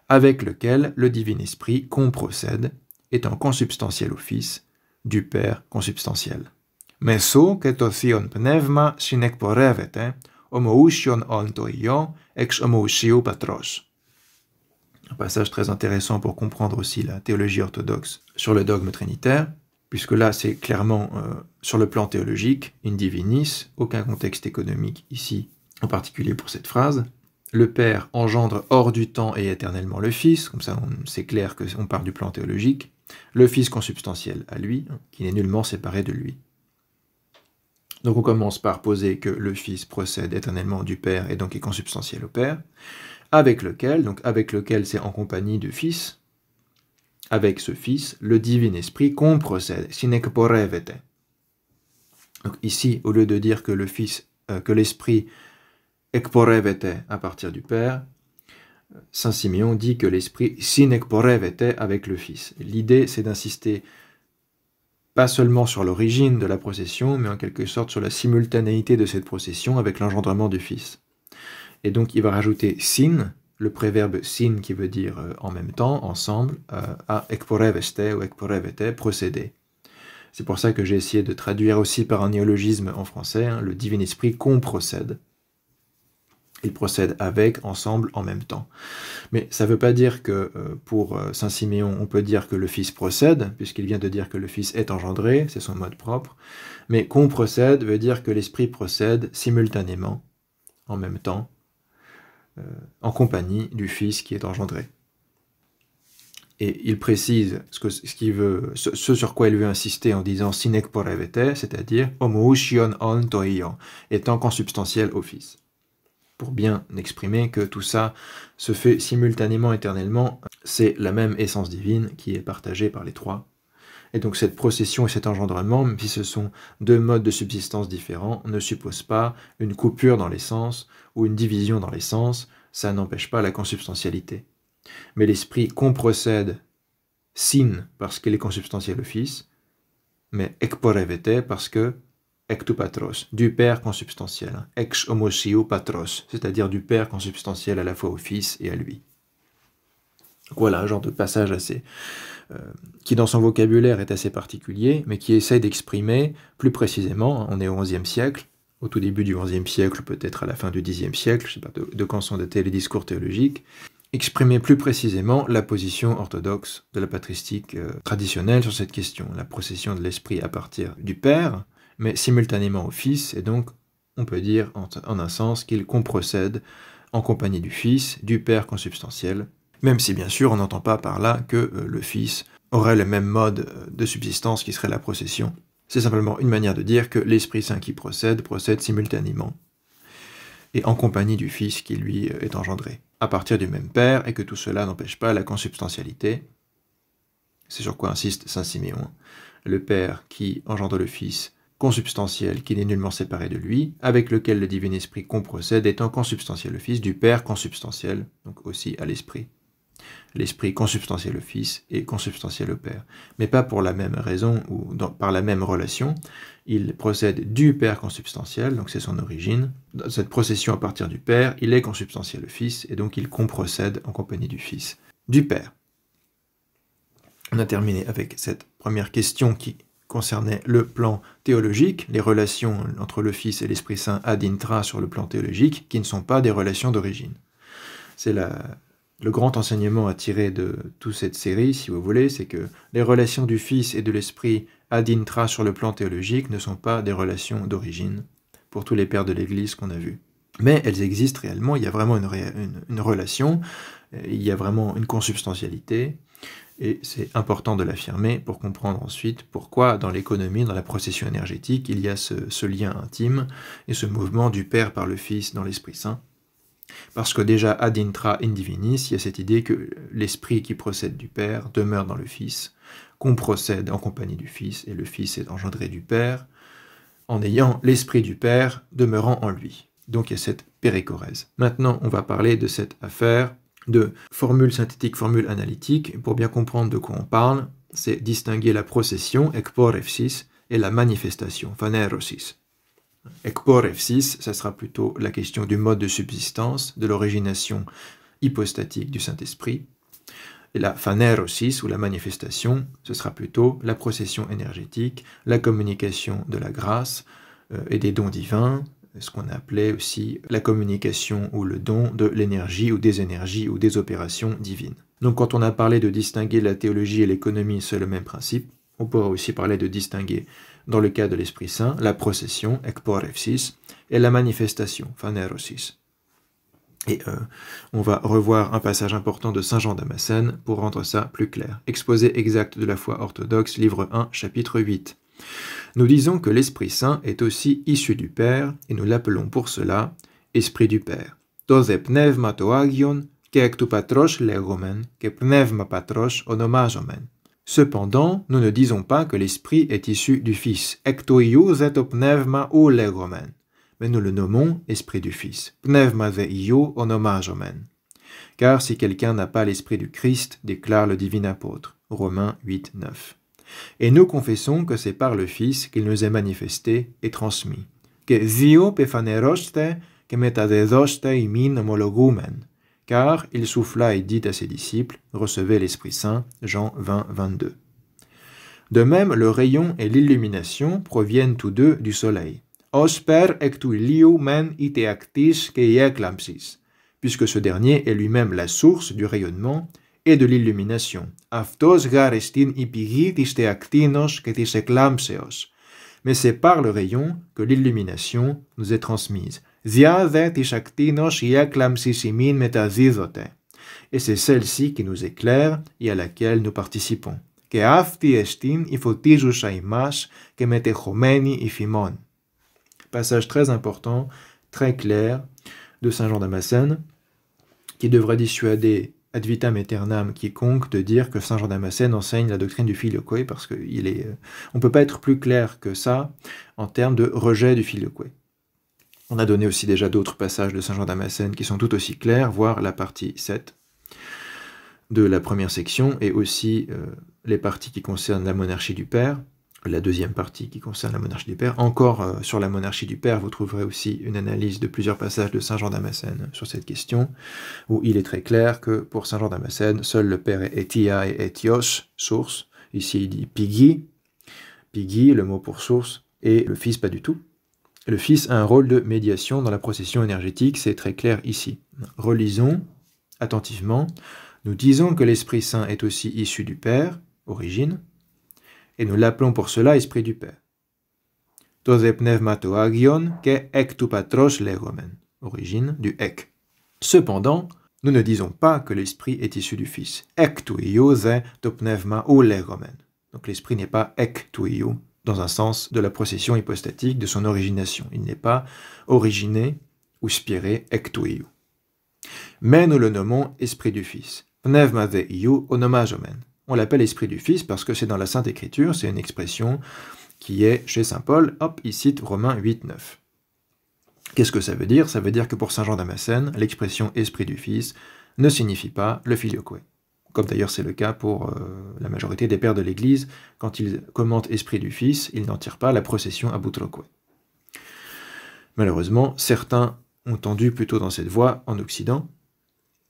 avec lequel le divin Esprit comprocède, étant consubstantiel au Fils, du Père consubstantiel. Meso que to thion pneuma synekporevete, homoousion ontoion ex homoousiou patros. Un passage très intéressant pour comprendre aussi la théologie orthodoxe sur le dogme trinitaire, puisque là c'est clairement sur le plan théologique, in divinis, aucun contexte économique ici, en particulier pour cette phrase. Le Père engendre hors du temps et éternellement le Fils, comme ça c'est clair qu'on parle du plan théologique. Le Fils consubstantiel à lui, qui n'est nullement séparé de lui. Donc on commence par poser que le Fils procède éternellement du Père et donc est consubstantiel au Père, avec lequel c'est en compagnie du Fils, avec ce Fils, le divin Esprit comprocède, sine porevete. Donc ici, au lieu de dire que le Fils, que l'Esprit ekporevete à partir du Père, Saint Siméon dit que l'Esprit sine ekporevete avec le Fils. L'idée, c'est d'insister pas seulement sur l'origine de la procession, mais en quelque sorte sur la simultanéité de cette procession avec l'engendrement du Fils. Et donc il va rajouter sin, le préverbe sin qui veut dire en même temps, ensemble, à ekporeveste ou ekporevete, procéder. C'est pour ça que j'ai essayé de traduire aussi par un néologisme en français, le divin esprit comprocède. Il procède avec, ensemble, en même temps. Mais ça ne veut pas dire que pour Saint Siméon, on peut dire que le Fils procède, puisqu'il vient de dire que le Fils est engendré, c'est son mode propre. Mais comprocède veut dire que l'Esprit procède simultanément, en même temps, en compagnie du Fils qui est engendré. Et il précise ce sur quoi il veut insister en disant sine porevete, c'est-à-dire homoousion on toion, étant consubstantiel au Fils. Pour bien exprimer que tout ça se fait simultanément, éternellement, c'est la même essence divine qui est partagée par les trois. Et donc cette procession et cet engendrement, même si ce sont deux modes de subsistance différents, ne supposent pas une coupure dans l'essence ou une division dans l'essence, ça n'empêche pas la consubstantialité. Mais l'Esprit comprocède sin parce qu'il est consubstantiel au Fils, mais ekporevete parce que ectu patros, du Père consubstantiel, ex homousiou patros, c'est-à-dire du Père consubstantiel à la fois au Fils et à lui. Voilà un genre de passage qui dans son vocabulaire est assez particulier, mais qui essaie d'exprimer plus précisément, on est au XIe siècle, au tout début du XIe siècle, peut-être à la fin du Xe siècle, je ne sais pas de quand sont datés les discours théologiques, exprimer plus précisément la position orthodoxe de la patristique traditionnelle sur cette question, la procession de l'Esprit à partir du Père, mais simultanément au Fils, et donc on peut dire en un sens qu'il comprocède en compagnie du Fils, du Père consubstantiel, même si bien sûr on n'entend pas par là que le Fils aurait le même mode de subsistance qui serait la procession. C'est simplement une manière de dire que l'Esprit Saint qui procède simultanément, et en compagnie du Fils qui lui est engendré, à partir du même Père, et que tout cela n'empêche pas la consubstantialité. C'est sur quoi insiste Saint Siméon. Le Père qui engendre le Fils, consubstantiel, qui n'est nullement séparé de lui, avec lequel le divin esprit comprocède, étant consubstantiel le Fils, du Père consubstantiel, donc aussi à l'Esprit. L'Esprit consubstantiel au Fils et consubstantiel au Père. Mais pas pour la même raison ou par la même relation. Il procède du Père consubstantiel, donc c'est son origine. Dans cette procession à partir du Père, il est consubstantiel au Fils, et donc il comprocède en compagnie du Fils, du Père. On a terminé avec cette première question qui concernait le plan théologique, les relations entre le Fils et l'Esprit Saint ad intra sur le plan théologique, qui ne sont pas des relations d'origine. C'est le grand enseignement à tirer de toute cette série, si vous voulez, c'est que les relations du Fils et de l'Esprit ad intra sur le plan théologique ne sont pas des relations d'origine, pour tous les pères de l'Église qu'on a vus. Mais elles existent réellement, il y a vraiment une relation, il y a vraiment une consubstantialité, et c'est important de l'affirmer pour comprendre ensuite pourquoi dans l'économie, dans la procession énergétique, il y a ce lien intime et ce mouvement du Père par le Fils dans l'Esprit Saint. Parce que déjà, ad intra in divinis, il y a cette idée que l'Esprit qui procède du Père demeure dans le Fils, qu'on procède en compagnie du Fils, et le Fils est engendré du Père, en ayant l'Esprit du Père demeurant en lui. Donc il y a cette périchorèse. Maintenant, on va parler de cette affaire de formule synthétique, formule analytique. Pour bien comprendre de quoi on parle, c'est distinguer la procession, ekporevsis, et la manifestation, phanerosis. Ekporevsis, ça sera plutôt la question du mode de subsistance, de l'origination hypostatique du Saint-Esprit. Et la phanerosis, ou la manifestation, ce sera plutôt la procession énergétique, la communication de la grâce et des dons divins, ce qu'on appelait aussi la communication ou le don de l'énergie ou des opérations divines. Donc quand on a parlé de distinguer la théologie et l'économie, c'est le même principe. On pourra aussi parler de distinguer, dans le cas de l'Esprit Saint, la procession, ekporepsis, et la manifestation, phanerosis. Et on va revoir un passage important de Saint Jean Damascène pour rendre ça plus clair. Exposé exact de la foi orthodoxe, livre 1, chapitre 8. Nous disons que l'Esprit Saint est aussi issu du Père, et nous l'appelons pour cela Esprit du Père. Tose pneuma to agion, ke ektu patros legomen, ke pneuma patros onomazomen. Cependant, nous ne disons pas que l'Esprit est issu du Fils, ektu ius et pneuma ou legomen, mais nous le nommons Esprit du Fils, pneuma ze iu onomazomen. Car si quelqu'un n'a pas l'Esprit du Christ, déclare le divin apôtre, Romains 8, 9. Et nous confessons que c'est par le Fils qu'il nous est manifesté et transmis. Que zio pephaneroste, que metadedoste imin homologumen. Car il souffla et dit à ses disciples, recevez l'Esprit Saint, Jean 20, 22. De même, le rayon et l'illumination proviennent tous deux du soleil. Osper ectu iliu men ite actis que ieclampsis, puisque ce dernier est lui-même la source du rayonnement et de l'illumination. Aftos garestin ipigi tis te actinos que tis eclampseos. Mais c'est par le rayon que l'illumination nous est transmise. Ziade tis actinos ieclampsissimin metazizote. Et c'est celle-ci qui nous éclaire et à laquelle nous participons. Que afti estin ifotisus aimas que metechomeni ifimon. Passage très important, très clair de Saint Jean Damascène, qui devrait dissuader ad vitam aeternam quiconque de dire que Saint Jean Damascène enseigne la doctrine du filioque, parce qu'on ne peut pas être plus clair que ça en termes de rejet du filioque. On a donné aussi déjà d'autres passages de Saint Jean Damascène qui sont tout aussi clairs, voire la partie 7 de la première section, et aussi les parties qui concernent la monarchie du Père, la deuxième partie qui concerne la monarchie du Père. Encore sur la monarchie du Père, vous trouverez aussi une analyse de plusieurs passages de Saint Jean Damascène sur cette question, où il est très clair que pour Saint Jean Damascène, seul le Père est etia et etios, source. Ici il dit pigi, le mot pour source, et le Fils pas du tout. Le Fils a un rôle de médiation dans la procession énergétique, c'est très clair ici. Relisons attentivement. Nous disons que l'Esprit Saint est aussi issu du Père, origine, et nous l'appelons pour cela Esprit du Père. Tose pneumato agion ke ektu patros legomen, origine du ek. Cependant, nous ne disons pas que l'Esprit est issu du Fils. Ektu iose to pneuma ou legomen. Donc l'Esprit n'est pas ektu iou, dans un sens de la procession hypostatique de son origination. Il n'est pas originé ou spiré ektu iou. Mais nous le nommons Esprit du Fils. Pneuma de iou onomazomen. On l'appelle Esprit du Fils parce que c'est dans la Sainte Écriture, c'est une expression qui est chez Saint Paul. Hop, il cite Romains 8, 9. Qu'est-ce que ça veut dire? Ça veut dire que pour Saint Jean Damascène, l'expression Esprit du Fils ne signifie pas le filioque. Comme d'ailleurs c'est le cas pour la majorité des pères de l'Église, quand ils commentent Esprit du Fils, ils n'en tirent pas la procession à Boutroque. Malheureusement, certains ont tendu plutôt dans cette voie en Occident,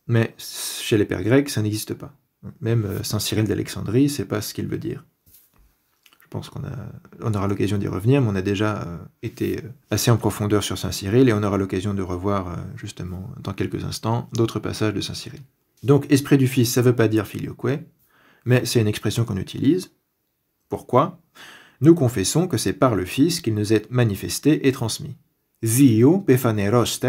mais chez les pères grecs, ça n'existe pas. Même Saint Cyril d'Alexandrie, c'est pas ce qu'il veut dire. Je pense qu'on aura l'occasion d'y revenir, mais on a déjà été assez en profondeur sur Saint Cyril, et on aura l'occasion de revoir, justement, dans quelques instants, d'autres passages de Saint Cyril. Donc, Esprit du Fils, ça ne veut pas dire filioque, mais c'est une expression qu'on utilise. Pourquoi? Nous confessons que c'est par le Fils qu'il nous est manifesté et transmis. Zio pephaneroste,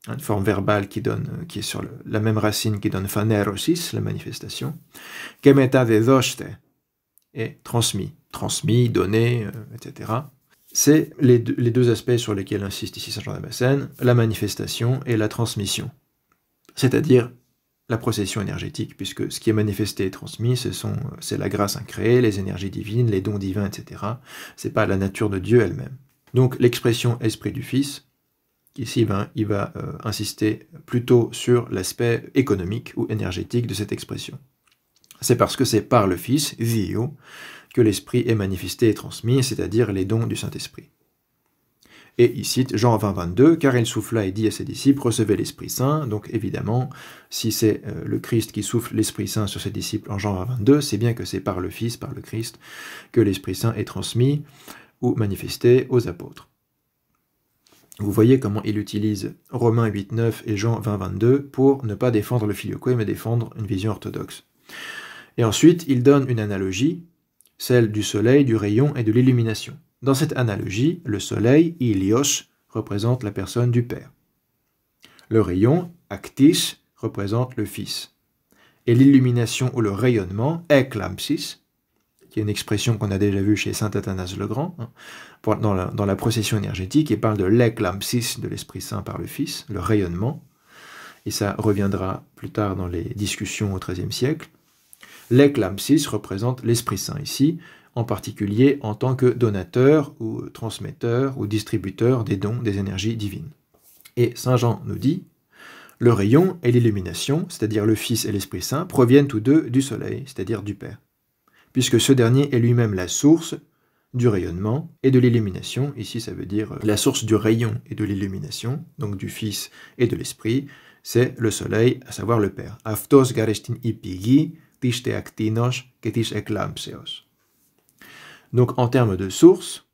une forme verbale qui est sur la même racine qui donne phanerosis, la manifestation, que metadedoste, et transmis, donné, etc. C'est les deux aspects sur lesquels insiste ici Saint Jean Damascène, la manifestation et la transmission, c'est-à-dire la procession énergétique, puisque ce qui est manifesté et transmis, c'est la grâce incréée, les énergies divines, les dons divins, etc. C'est pas la nature de Dieu elle-même. Donc l'expression Esprit du Fils, ici il va insister plutôt sur l'aspect économique ou énergétique de cette expression. C'est parce que c'est par le Fils, Zio, que l'Esprit est manifesté et transmis, c'est-à-dire les dons du Saint-Esprit. Et il cite Jean 20, 22, car il souffla et dit à ses disciples, recevez l'Esprit Saint. Donc évidemment, si c'est le Christ qui souffle l'Esprit Saint sur ses disciples en Jean 20, 22, c'est bien que c'est par le Fils, par le Christ, que l'Esprit Saint est transmis ou manifesté aux apôtres. Vous voyez comment il utilise Romains 8.9 et Jean 20.22 pour ne pas défendre le filioque, mais défendre une vision orthodoxe. Et ensuite, il donne une analogie, celle du soleil, du rayon et de l'illumination. Dans cette analogie, le soleil, Ilios, représente la personne du Père. Le rayon, Actis, représente le Fils. Et l'illumination ou le rayonnement, Eklampsis, qui est une expression qu'on a déjà vue chez saint Athanase le Grand, dans la procession énergétique, il parle de l'Eklampsis de l'Esprit Saint par le Fils, le rayonnement, et ça reviendra plus tard dans les discussions au XIIIe siècle. L'Eklampsis représente l'Esprit Saint ici, en particulier en tant que donateur ou transmetteur ou distributeur des dons des énergies divines. Et Saint Jean nous dit, le rayon et l'illumination, c'est-à-dire le Fils et l'Esprit Saint, proviennent tous deux du Soleil, c'est-à-dire du Père, puisque ce dernier est lui-même la source du rayonnement et de l'illumination. Ici, ça veut dire la source du rayon et de l'illumination, donc du Fils et de l'Esprit, c'est le Soleil, à savoir le Père. Avtos garestin ipigi, tis te actinos, que tis eklampseos. Donc, en termes de source,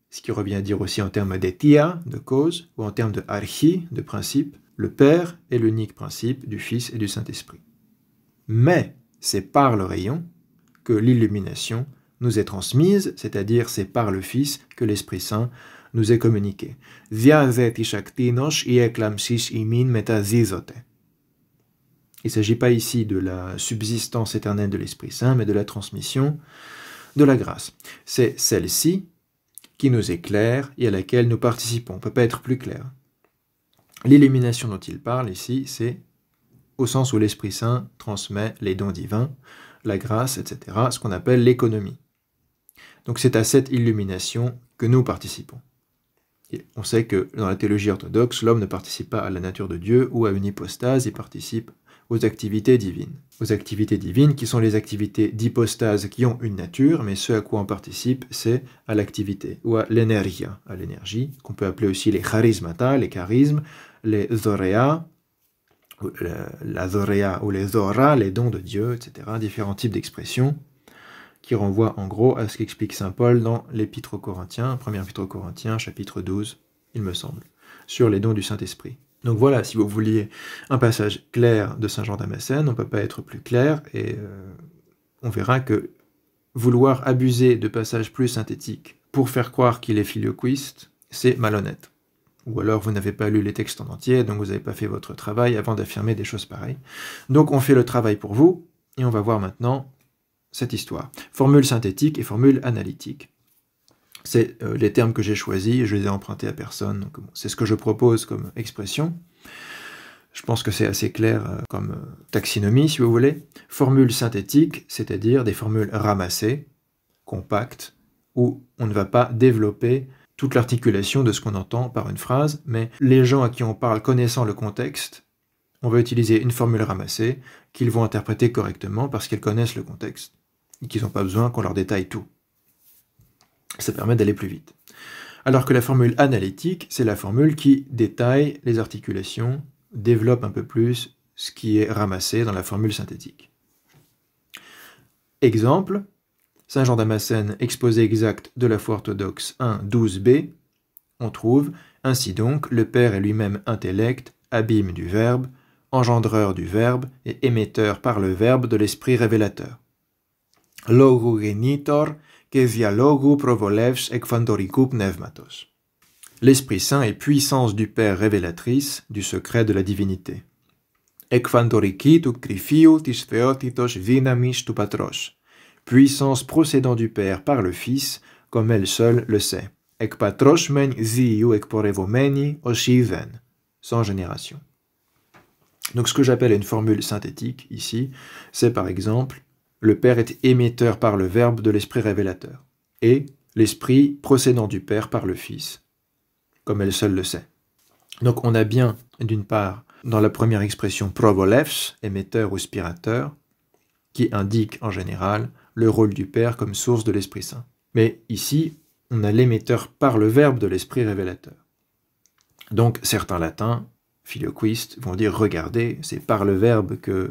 ce qui revient à dire aussi en termes d'étia, de cause, ou en termes de archi, de principe, le Père est l'unique principe du Fils et du Saint-Esprit. Mais c'est par le rayon que l'illumination nous est transmise, c'est-à-dire c'est par le Fils que l'Esprit Saint nous est communiqué. Il ne s'agit pas ici de la subsistance éternelle de l'Esprit Saint, mais de la transmission de la grâce. C'est celle-ci qui nous éclaire et à laquelle nous participons. On ne peut pas être plus clair. L'illumination dont il parle ici, c'est au sens où l'Esprit Saint transmet les dons divins, la grâce, etc., ce qu'on appelle l'économie. Donc c'est à cette illumination que nous participons. Et on sait que dans la théologie orthodoxe, l'homme ne participe pas à la nature de Dieu ou à une hypostase, il participe aux activités divines. Aux activités divines qui sont les activités d'hypostase qui ont une nature, mais ce à quoi on participe, c'est à l'activité, ou à l'énergia, à l'énergie, qu'on peut appeler aussi les charismata, les charismes, les zorea, la zorea ou les zora, les dons de Dieu, etc., différents types d'expressions qui renvoient en gros à ce qu'explique saint Paul dans l'Épître aux Corinthiens, première Épître aux Corinthiens, chapitre 12, il me semble, sur les dons du Saint-Esprit. Donc voilà, si vous vouliez un passage clair de saint Jean Damascène, on ne peut pas être plus clair, et on verra que vouloir abuser de passages plus synthétiques pour faire croire qu'il est filioquiste, c'est malhonnête. Ou alors vous n'avez pas lu les textes en entier, donc vous n'avez pas fait votre travail avant d'affirmer des choses pareilles. Donc on fait le travail pour vous, et on va voir maintenant cette histoire. Formule synthétique et formule analytique. C'est les termes que j'ai choisis, et je les ai empruntés à personne, donc c'est ce que je propose comme expression. Je pense que c'est assez clair comme taxinomie, si vous voulez. Formule synthétique, c'est-à-dire des formules ramassées, compactes, où on ne va pas développer toute l'articulation de ce qu'on entend par une phrase, mais les gens à qui on parle connaissant le contexte, on va utiliser une formule ramassée qu'ils vont interpréter correctement parce qu'ils connaissent le contexte et qu'ils n'ont pas besoin qu'on leur détaille tout. Ça permet d'aller plus vite. Alors que la formule analytique, c'est la formule qui détaille les articulations, développe un peu plus ce qui est ramassé dans la formule synthétique. Exemple, Saint Jean Damascène, exposé exact de la foi orthodoxe 1, 12b, on trouve « Ainsi donc, le Père est lui-même intellect, abîme du Verbe, engendreur du Verbe et émetteur par le Verbe de l'Esprit révélateur. Logu genitor, que via logu provolevs ekphantoricou pneumatos. » L'Esprit Saint est puissance du Père révélatrice du secret de la divinité. Ekphantoriki tu krifiou tis theotitos dynamis tu patros. Puissance procédant du Père par le Fils, comme elle seule le sait. Ek patros men ziou ek porevomeni oshiven. Sans génération. Donc ce que j'appelle une formule synthétique ici, c'est par exemple le Père est émetteur par le Verbe de l'Esprit révélateur, et l'Esprit procédant du Père par le Fils, comme elle seule le sait. Donc on a bien, d'une part, dans la première expression provolevs, émetteur ou spirateur, qui indique en général le rôle du Père comme source de l'Esprit Saint. Mais ici, on a l'émetteur par le Verbe de l'Esprit révélateur. Donc certains latins, filioquistes, vont dire « Regardez, c'est par le Verbe que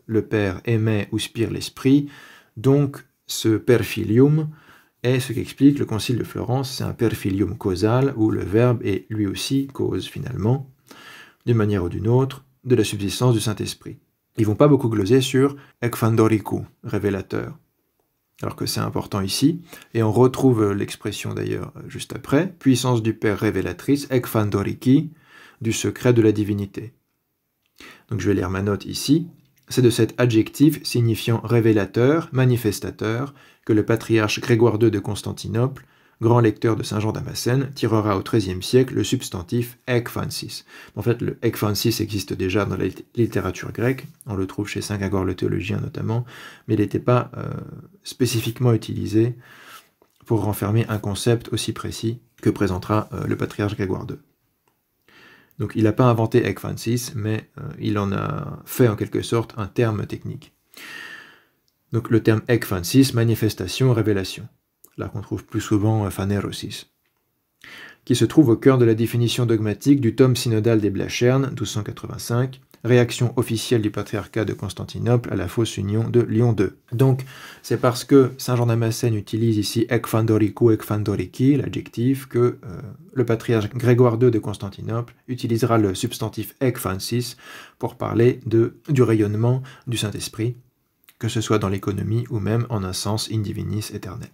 le Père émet ou spire l'Esprit, donc ce per filium Et ce qu'explique le Concile de Florence, c'est un per filium causal, où le Verbe est lui aussi cause finalement, d'une manière ou d'une autre, de la subsistance du Saint-Esprit. Ils vont pas beaucoup gloser sur ec fandoriku, révélateur, alors que c'est important ici, et on retrouve l'expression d'ailleurs juste après, puissance du Père révélatrice, ec fandoriki, du secret de la divinité. Donc je vais lire ma note ici. C'est de cet adjectif signifiant révélateur, manifestateur, que le patriarche Grégoire II de Constantinople, grand lecteur de Saint Jean Damascène, tirera au XIIIe siècle le substantif ekphansis. En fait, le ekphansis existe déjà dans la littérature grecque, on le trouve chez Saint Grégoire le théologien notamment, mais il n'était pas spécifiquement utilisé pour renfermer un concept aussi précis que présentera le patriarche Grégoire II. Donc il n'a pas inventé ekphansis, mais il en a fait en quelque sorte un terme technique. Donc le terme ekphansis, manifestation, révélation. Là qu'on trouve plus souvent phanérosis, qui se trouve au cœur de la définition dogmatique du tome synodal des Blachernes, 1285, réaction officielle du patriarcat de Constantinople à la fausse union de Lyon II. Donc, c'est parce que Saint Jean Damascène utilise ici ek fandoriku, ek fandoriki, l'adjectif, que le patriarche Grégoire II de Constantinople utilisera le substantif ekphansis pour parler du rayonnement du Saint-Esprit, que ce soit dans l'économie ou même en un sens in divinis éternel.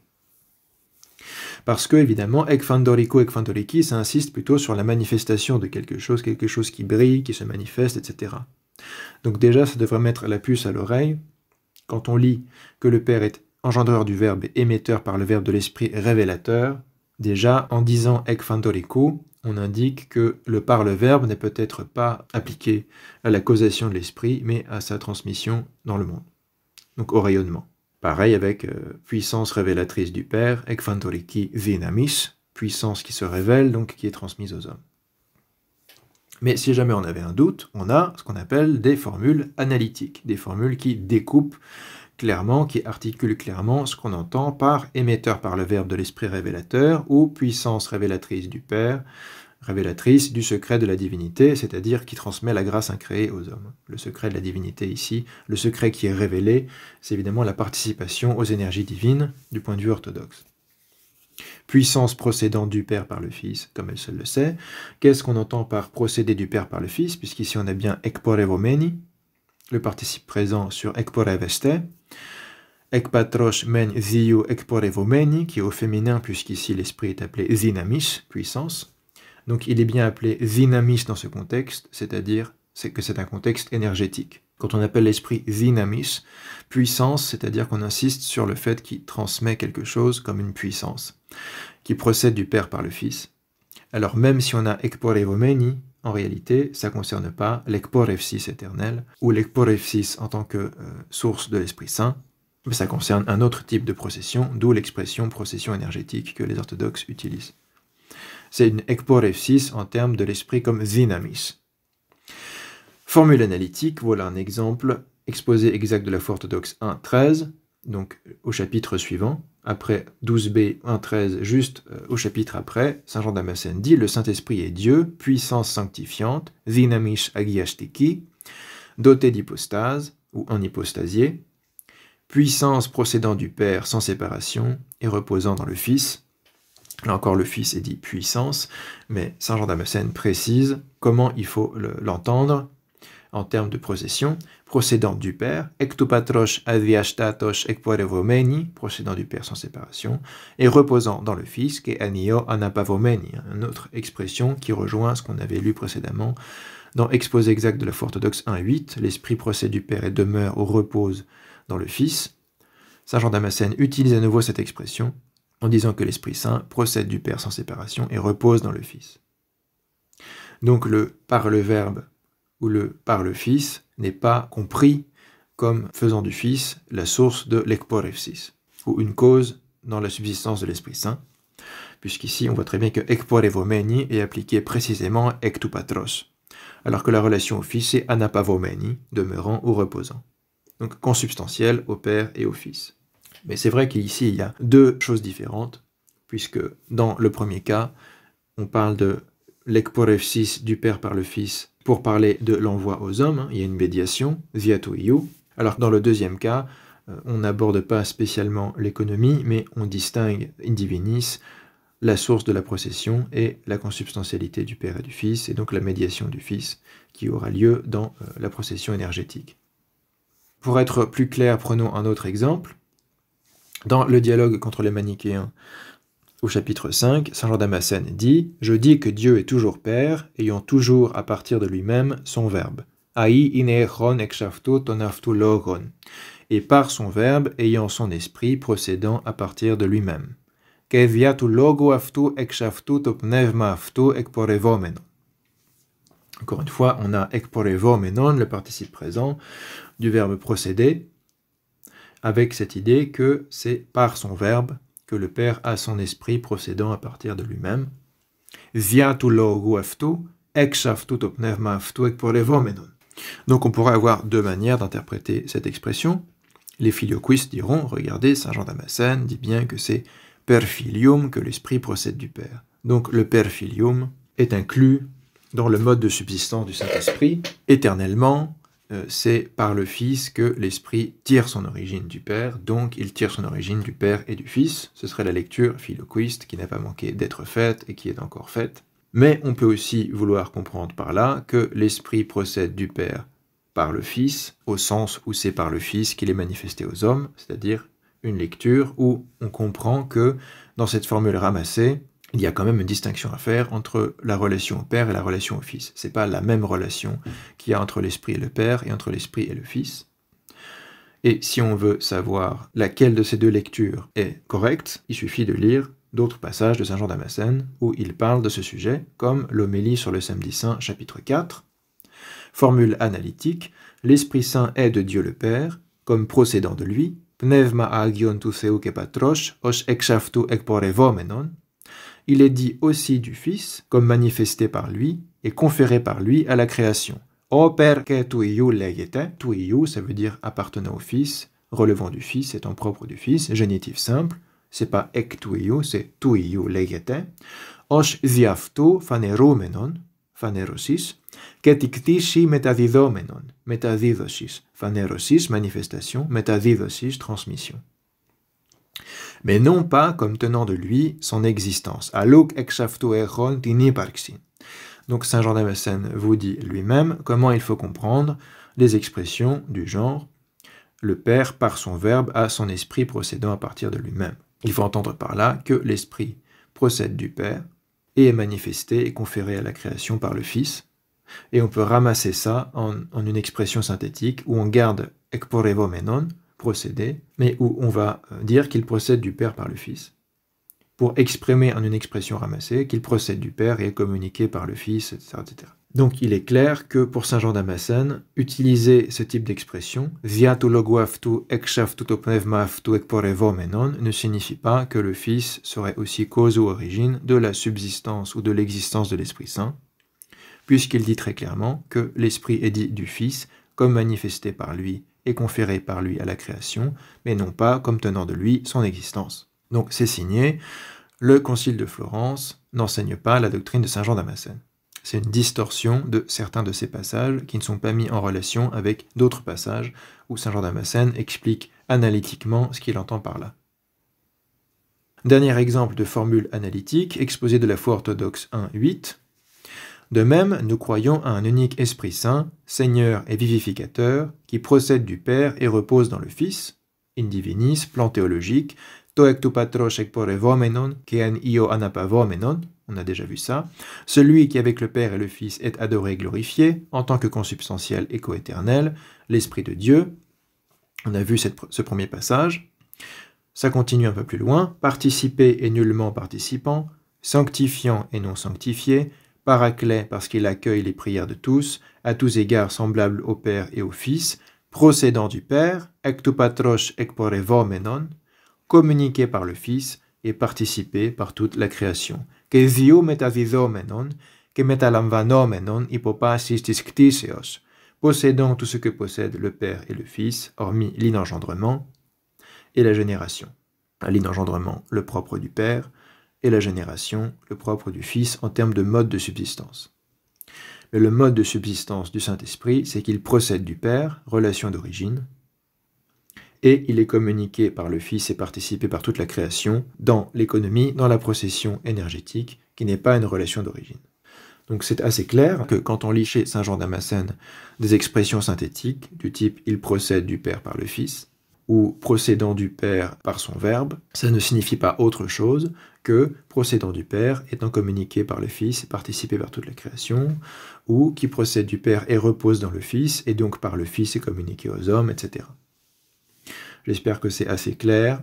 Parce que, évidemment, ek fandoriku, ek fandoriki, ça insiste plutôt sur la manifestation de quelque chose qui brille, qui se manifeste, etc. Donc déjà, ça devrait mettre la puce à l'oreille quand on lit que le Père est engendreur du Verbe et émetteur par le Verbe de l'Esprit révélateur. Déjà, en disant ek fandoriku, on indique que le par le Verbe n'est peut-être pas appliqué à la causation de l'Esprit, mais à sa transmission dans le monde, donc au rayonnement. Pareil avec puissance révélatrice du Père, ek fandoriki dynamis, puissance qui se révèle, donc qui est transmise aux hommes. Mais si jamais on avait un doute, on a ce qu'on appelle des formules analytiques, des formules qui découpent clairement, qui articulent clairement ce qu'on entend par émetteur par le Verbe de l'Esprit révélateur ou puissance révélatrice du Père, révélatrice du secret de la divinité, c'est-à-dire qui transmet la grâce incréée aux hommes. Le secret de la divinité ici, le secret qui est révélé, c'est évidemment la participation aux énergies divines du point de vue orthodoxe. Puissance procédant du Père par le Fils, comme elle seule le sait. Qu'est-ce qu'on entend par procéder du Père par le Fils, puisqu'ici on a bien ekporevomeni, le participe présent sur ekporeveste, ekpatrosh men ziu ekporevomeni, qui est au féminin, puisqu'ici l'esprit est appelé dynamis, puissance. Donc il est bien appelé dynamis dans ce contexte, c'est-à-dire que c'est un contexte énergétique. Quand on appelle l'esprit dynamis, puissance, c'est-à-dire qu'on insiste sur le fait qu'il transmet quelque chose comme une puissance, qui procède du Père par le Fils. Alors même si on a ekporevomeni, en réalité, ça ne concerne pas l'ekporevsis éternel, ou l'ekporevsis en tant que source de l'Esprit Saint, mais ça concerne un autre type de procession, d'où l'expression procession énergétique que les orthodoxes utilisent. C'est une ekporevsis en termes de l'esprit comme dynamis. Formule analytique, voilà un exemple, exposé exact de la foi orthodoxe 1.13, donc au chapitre suivant, après 12b 1.13, juste au chapitre après, Saint Jean Damascène dit « Le Saint-Esprit est Dieu, puissance sanctifiante, dynamis agiastiki, doté d'hypostase, ou en hypostasié, puissance procédant du Père sans séparation et reposant dans le Fils ». Là encore, le Fils est dit puissance, mais Saint Jean Damascène précise comment il faut l'entendre en termes de procession, procédant du Père, ektopatrosh adviastatosh ekporevomeni, procédant du Père sans séparation, et reposant dans le Fils, qui est anio anapavomeni, une autre expression qui rejoint ce qu'on avait lu précédemment dans Exposé exact de la foi orthodoxe 1.8, l'Esprit procède du Père et demeure ou repose dans le Fils. Saint Jean Damascène utilise à nouveau cette expression en disant que l'Esprit Saint procède du Père sans séparation et repose dans le Fils. Donc le par le Verbe ou le par le Fils n'est pas compris comme faisant du Fils la source de l'ekporevsis, ou une cause dans la subsistance de l'Esprit Saint, puisqu'ici on voit très bien que ekporevomeni est appliqué précisément ektupatros, alors que la relation au Fils est anapavomeni, demeurant ou reposant. Donc consubstantiel au Père et au Fils. Mais c'est vrai qu'ici, il y a deux choses différentes, puisque dans le premier cas, on parle de l'ekporevsis du Père par le Fils pour parler de l'envoi aux hommes, il y a une médiation, ziatoiou, alors que dans le deuxième cas, on n'aborde pas spécialement l'économie, mais on distingue in divinis la source de la procession et la consubstantialité du Père et du Fils, et donc la médiation du Fils qui aura lieu dans la procession énergétique. Pour être plus clair, prenons un autre exemple. Dans le dialogue contre les manichéens, au chapitre 5, Saint Jean Damascène dit « Je dis que Dieu est toujours Père, ayant toujours à partir de lui-même son Verbe. Ai ineron ekshaftu tonaftu logon. Et par son Verbe, ayant son esprit, procédant à partir de lui-même. Keviatu logo aftu ekshaftu to pneuma aftu ekporevomenon. » Encore une fois, on a ekporevomenon, le participe présent, du verbe procéder, avec cette idée que c'est par son Verbe que le Père a son esprit procédant à partir de lui-même. Viatu logo aftu ekshaftu to pneuma aftu ekporevomenon. Donc on pourrait avoir deux manières d'interpréter cette expression. Les filioquistes diront, regardez, Saint Jean Damascène dit bien que c'est per filium que l'esprit procède du Père. Donc le per filium est inclus dans le mode de subsistance du Saint-Esprit. Éternellement, c'est par le Fils que l'Esprit tire son origine du Père, donc il tire son origine du Père et du Fils. Ce serait la lecture filioquiste qui n'a pas manqué d'être faite et qui est encore faite. Mais on peut aussi vouloir comprendre par là que l'Esprit procède du Père par le Fils, au sens où c'est par le Fils qu'il est manifesté aux hommes, c'est-à-dire une lecture où on comprend que dans cette formule ramassée, il y a quand même une distinction à faire entre la relation au Père et la relation au Fils. Ce n'est pas la même relation qu'il y a entre l'Esprit et le Père et entre l'Esprit et le Fils. Et si on veut savoir laquelle de ces deux lectures est correcte, il suffit de lire d'autres passages de Saint Jean Damascène où il parle de ce sujet, comme l'homélie sur le Samedi Saint, chapitre 4. Formule analytique, l'Esprit Saint est de Dieu le Père, comme procédant de lui, pneuma agion tu theu ke patros, os ekshaftu ekporevomenon. Il est dit aussi du Fils, comme manifesté par lui, et conféré par lui à la création. O per ke tuiu legete, tuiu, ça veut dire appartenant au Fils, relevant du Fils, étant propre du Fils, génitif simple, c'est pas ek tuiu, c'est tuiu legete. Os ziaftu phaneromenon, phanerosis, ketiktishi metadidomenon, metadidosis, phanerosis, manifestation, metadidosis, transmission. Mais non pas comme tenant de lui son existence. Aluk ekshaftu eron tiniparxin. Donc Saint Jean Damascène vous dit lui-même comment il faut comprendre les expressions du genre « le Père, par son Verbe, a son esprit procédant à partir de lui-même ». Il faut entendre par là que l'Esprit procède du Père et est manifesté et conféré à la création par le Fils. Et on peut ramasser ça en une expression synthétique où on garde ekporevomenon, procéder, mais où on va dire qu'il procède du Père par le Fils, pour exprimer en une expression ramassée qu'il procède du Père et est communiqué par le Fils, etc., etc. Donc il est clair que pour Saint Jean Damascène, utiliser ce type d'expression, viatu logo aftu ekshaftu to pneuma aftu ekporevomenon, ne signifie pas que le Fils serait aussi cause ou origine de la subsistance ou de l'existence de l'Esprit Saint, puisqu'il dit très clairement que l'Esprit est dit du Fils comme manifesté par lui et conféré par lui à la création, mais non pas comme tenant de lui son existence. Donc c'est signé, le Concile de Florence n'enseigne pas la doctrine de Saint Jean Damascène. C'est une distorsion de certains de ces passages qui ne sont pas mis en relation avec d'autres passages où Saint Jean Damascène explique analytiquement ce qu'il entend par là. Dernier exemple de formule analytique, exposé de la foi orthodoxe 1.8. De même, nous croyons à un unique Esprit Saint, Seigneur et vivificateur, qui procède du Père et repose dans le Fils, in divinis, plan théologique, to ek tu patros ekporevomenon, ken io anapavomenon, on a déjà vu ça, celui qui avec le Père et le Fils est adoré et glorifié, en tant que consubstantiel et coéternel, l'Esprit de Dieu. On a vu ce premier passage. Ça continue un peu plus loin, participer et nullement participant, sanctifiant et non sanctifié, Paraclet parce qu'il accueille les prières de tous, à tous égards semblable au Père et au Fils, procédant du Père, ek tu patros ekporevomenon, communiqué par le Fils et participé par toute la création. Que ziou metadidomenon, que metalamvanomenon hypopasis tis possédant tout ce que possèdent le Père et le Fils, hormis l'inengendrement et la génération. L'inengendrement, le propre du Père, et la génération, le propre du Fils, en termes de mode de subsistance. Mais le mode de subsistance du Saint-Esprit, c'est qu'il procède du Père, relation d'origine, et il est communiqué par le Fils et participé par toute la création dans l'économie, dans la procession énergétique, qui n'est pas une relation d'origine. Donc c'est assez clair que quand on lit chez Saint Jean Damascène des expressions synthétiques du type « il procède du Père par le Fils » ou « procédant du Père par son Verbe », ça ne signifie pas autre chose que « procédant du Père étant communiqué par le Fils et participé par toute la création » ou « qui procède du Père et repose dans le Fils et donc par le Fils est communiqué aux hommes », etc. J'espère que c'est assez clair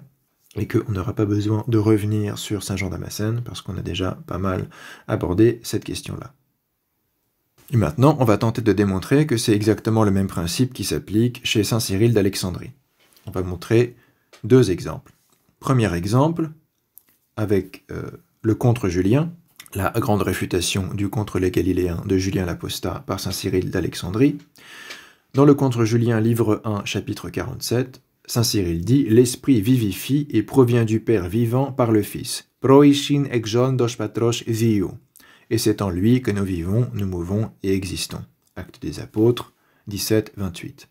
et qu'on n'aura pas besoin de revenir sur Saint Jean Damascène parce qu'on a déjà pas mal abordé cette question-là. Et maintenant, on va tenter de démontrer que c'est exactement le même principe qui s'applique chez Saint Cyril d'Alexandrie. On va montrer deux exemples. Premier exemple, avec le contre Julien, la grande réfutation du contre les Galiléens de Julien l'Apostat par Saint Cyril d'Alexandrie. Dans le contre Julien, livre 1, chapitre 47, Saint Cyril dit « L'Esprit vivifie et provient du Père vivant par le Fils. Proishin exon dos patros zio. Et c'est en lui que nous vivons, nous mouvons et existons. » Actes des Apôtres, 17, 28.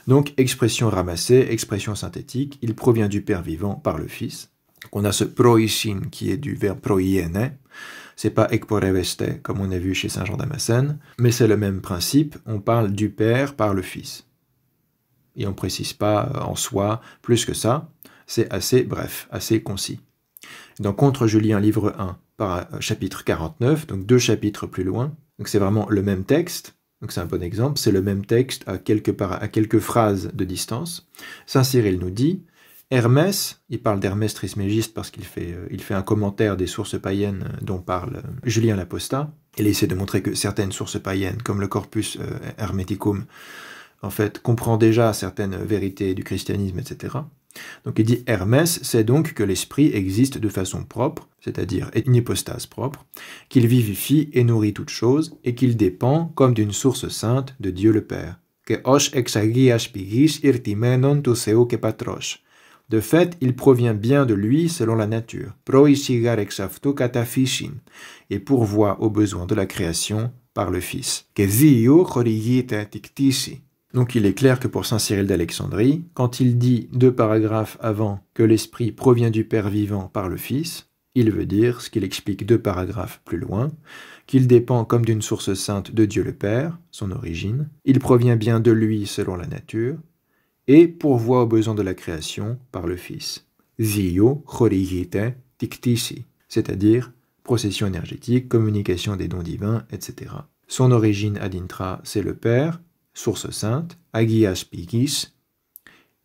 Donc, expression ramassée, expression synthétique, il provient du Père vivant par le Fils. On a ce proishin qui est du verbe proiene. C'est pas ekporeveste comme on a vu chez Saint Jean Damascène, mais c'est le même principe, on parle du Père par le Fils. Et on ne précise pas en soi plus que ça, c'est assez bref, assez concis. Dans Contre Julien, livre 1, chapitre 49, donc 2 chapitres plus loin, donc c'est vraiment le même texte, donc c'est un bon exemple, c'est le même texte à quelques phrases de distance. Saint Cyril nous dit « Hermès », il parle d'Hermès Trismégiste parce qu'il fait un commentaire des sources païennes dont parle Julien l'Apostat. Il essaie de montrer que certaines sources païennes, comme le Corpus Hermeticum, en fait, comprend déjà certaines vérités du christianisme, etc. Donc il dit « Hermès, c'est donc que l'esprit existe de façon propre, c'est-à-dire une hypostase propre, qu'il vivifie et nourrit toutes choses, et qu'il dépend comme d'une source sainte de Dieu le Père. Que os exagias pigis irtimenon tu seu que patros. De fait, il provient bien de lui selon la nature, proisigar exaftu kataphysin, et pourvoit aux besoins de la création par le Fils. Que zio chorigite tictisi. » Donc il est clair que pour Saint Cyril d'Alexandrie, quand il dit 2 paragraphes avant que l'Esprit provient du Père vivant par le Fils, il veut dire, ce qu'il explique 2 paragraphes plus loin, qu'il dépend comme d'une source sainte de Dieu le Père, son origine, il provient bien de lui selon la nature, et pourvoit aux besoins de la création par le Fils. Zio chorigite tictisi, c'est-à-dire procession énergétique, communication des dons divins, etc. Son origine ad intra, c'est le Père, source sainte, agias pigis,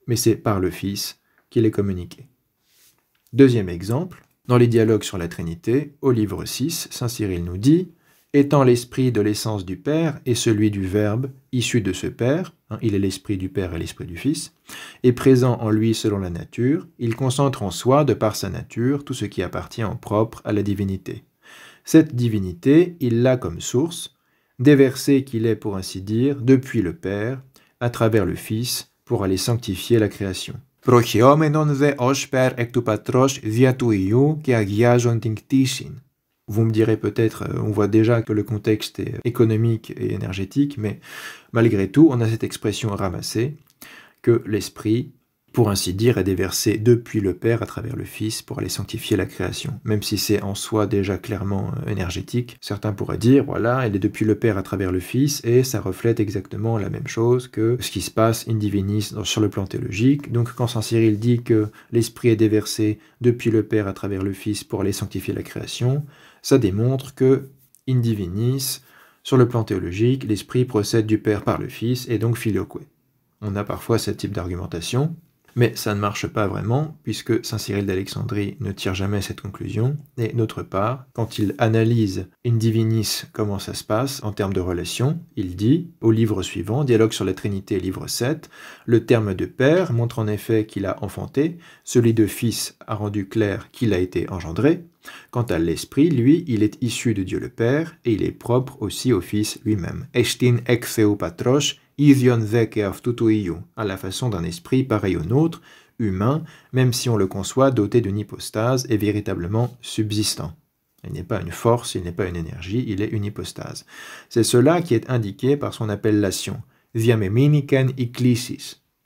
mais c'est par le Fils qu'il est communiqué. Deuxième exemple, dans les dialogues sur la Trinité, au livre 6, Saint Cyril nous dit « Étant l'esprit de l'essence du Père et celui du Verbe issu de ce Père, il est l'esprit du Père et l'esprit du Fils, et présent en lui selon la nature, il concentre en soi, de par sa nature, tout ce qui appartient en propre à la divinité. Cette divinité, il l'a comme source, déversé qu'il est, pour ainsi dire, depuis le Père, à travers le Fils, pour aller sanctifier la création. Vous me direz peut-être, on voit déjà que le contexte est économique et énergétique, mais malgré tout, on a cette expression ramassée, que l'Esprit, pour ainsi dire, est déversé depuis le Père à travers le Fils pour aller sanctifier la création. Même si c'est en soi déjà clairement énergétique, certains pourraient dire, voilà, elle est depuis le Père à travers le Fils, et ça reflète exactement la même chose que ce qui se passe in divinis sur le plan théologique. Donc quand Saint Cyril dit que l'Esprit est déversé depuis le Père à travers le Fils pour aller sanctifier la création, ça démontre que in divinis, sur le plan théologique, l'Esprit procède du Père par le Fils, et donc filioque. On a parfois ce type d'argumentation, mais ça ne marche pas vraiment, puisque Saint Cyril d'Alexandrie ne tire jamais cette conclusion, et d'autre part, quand il analyse in divinis comment ça se passe en termes de relation, il dit, au livre suivant, Dialogue sur la Trinité, livre 7, le terme de Père montre en effet qu'il a enfanté, celui de Fils a rendu clair qu'il a été engendré, quant à l'Esprit, lui, il est issu de Dieu le Père, et il est propre aussi au Fils lui-même. Estin ex seu patros, ision zeke aftutuiu, à la façon d'un esprit pareil au nôtre, humain, même si on le conçoit doté d'une hypostase et véritablement subsistant. Il n'est pas une force, il n'est pas une énergie, il est une hypostase. C'est cela qui est indiqué par son appellation, diameminiken ikklisis,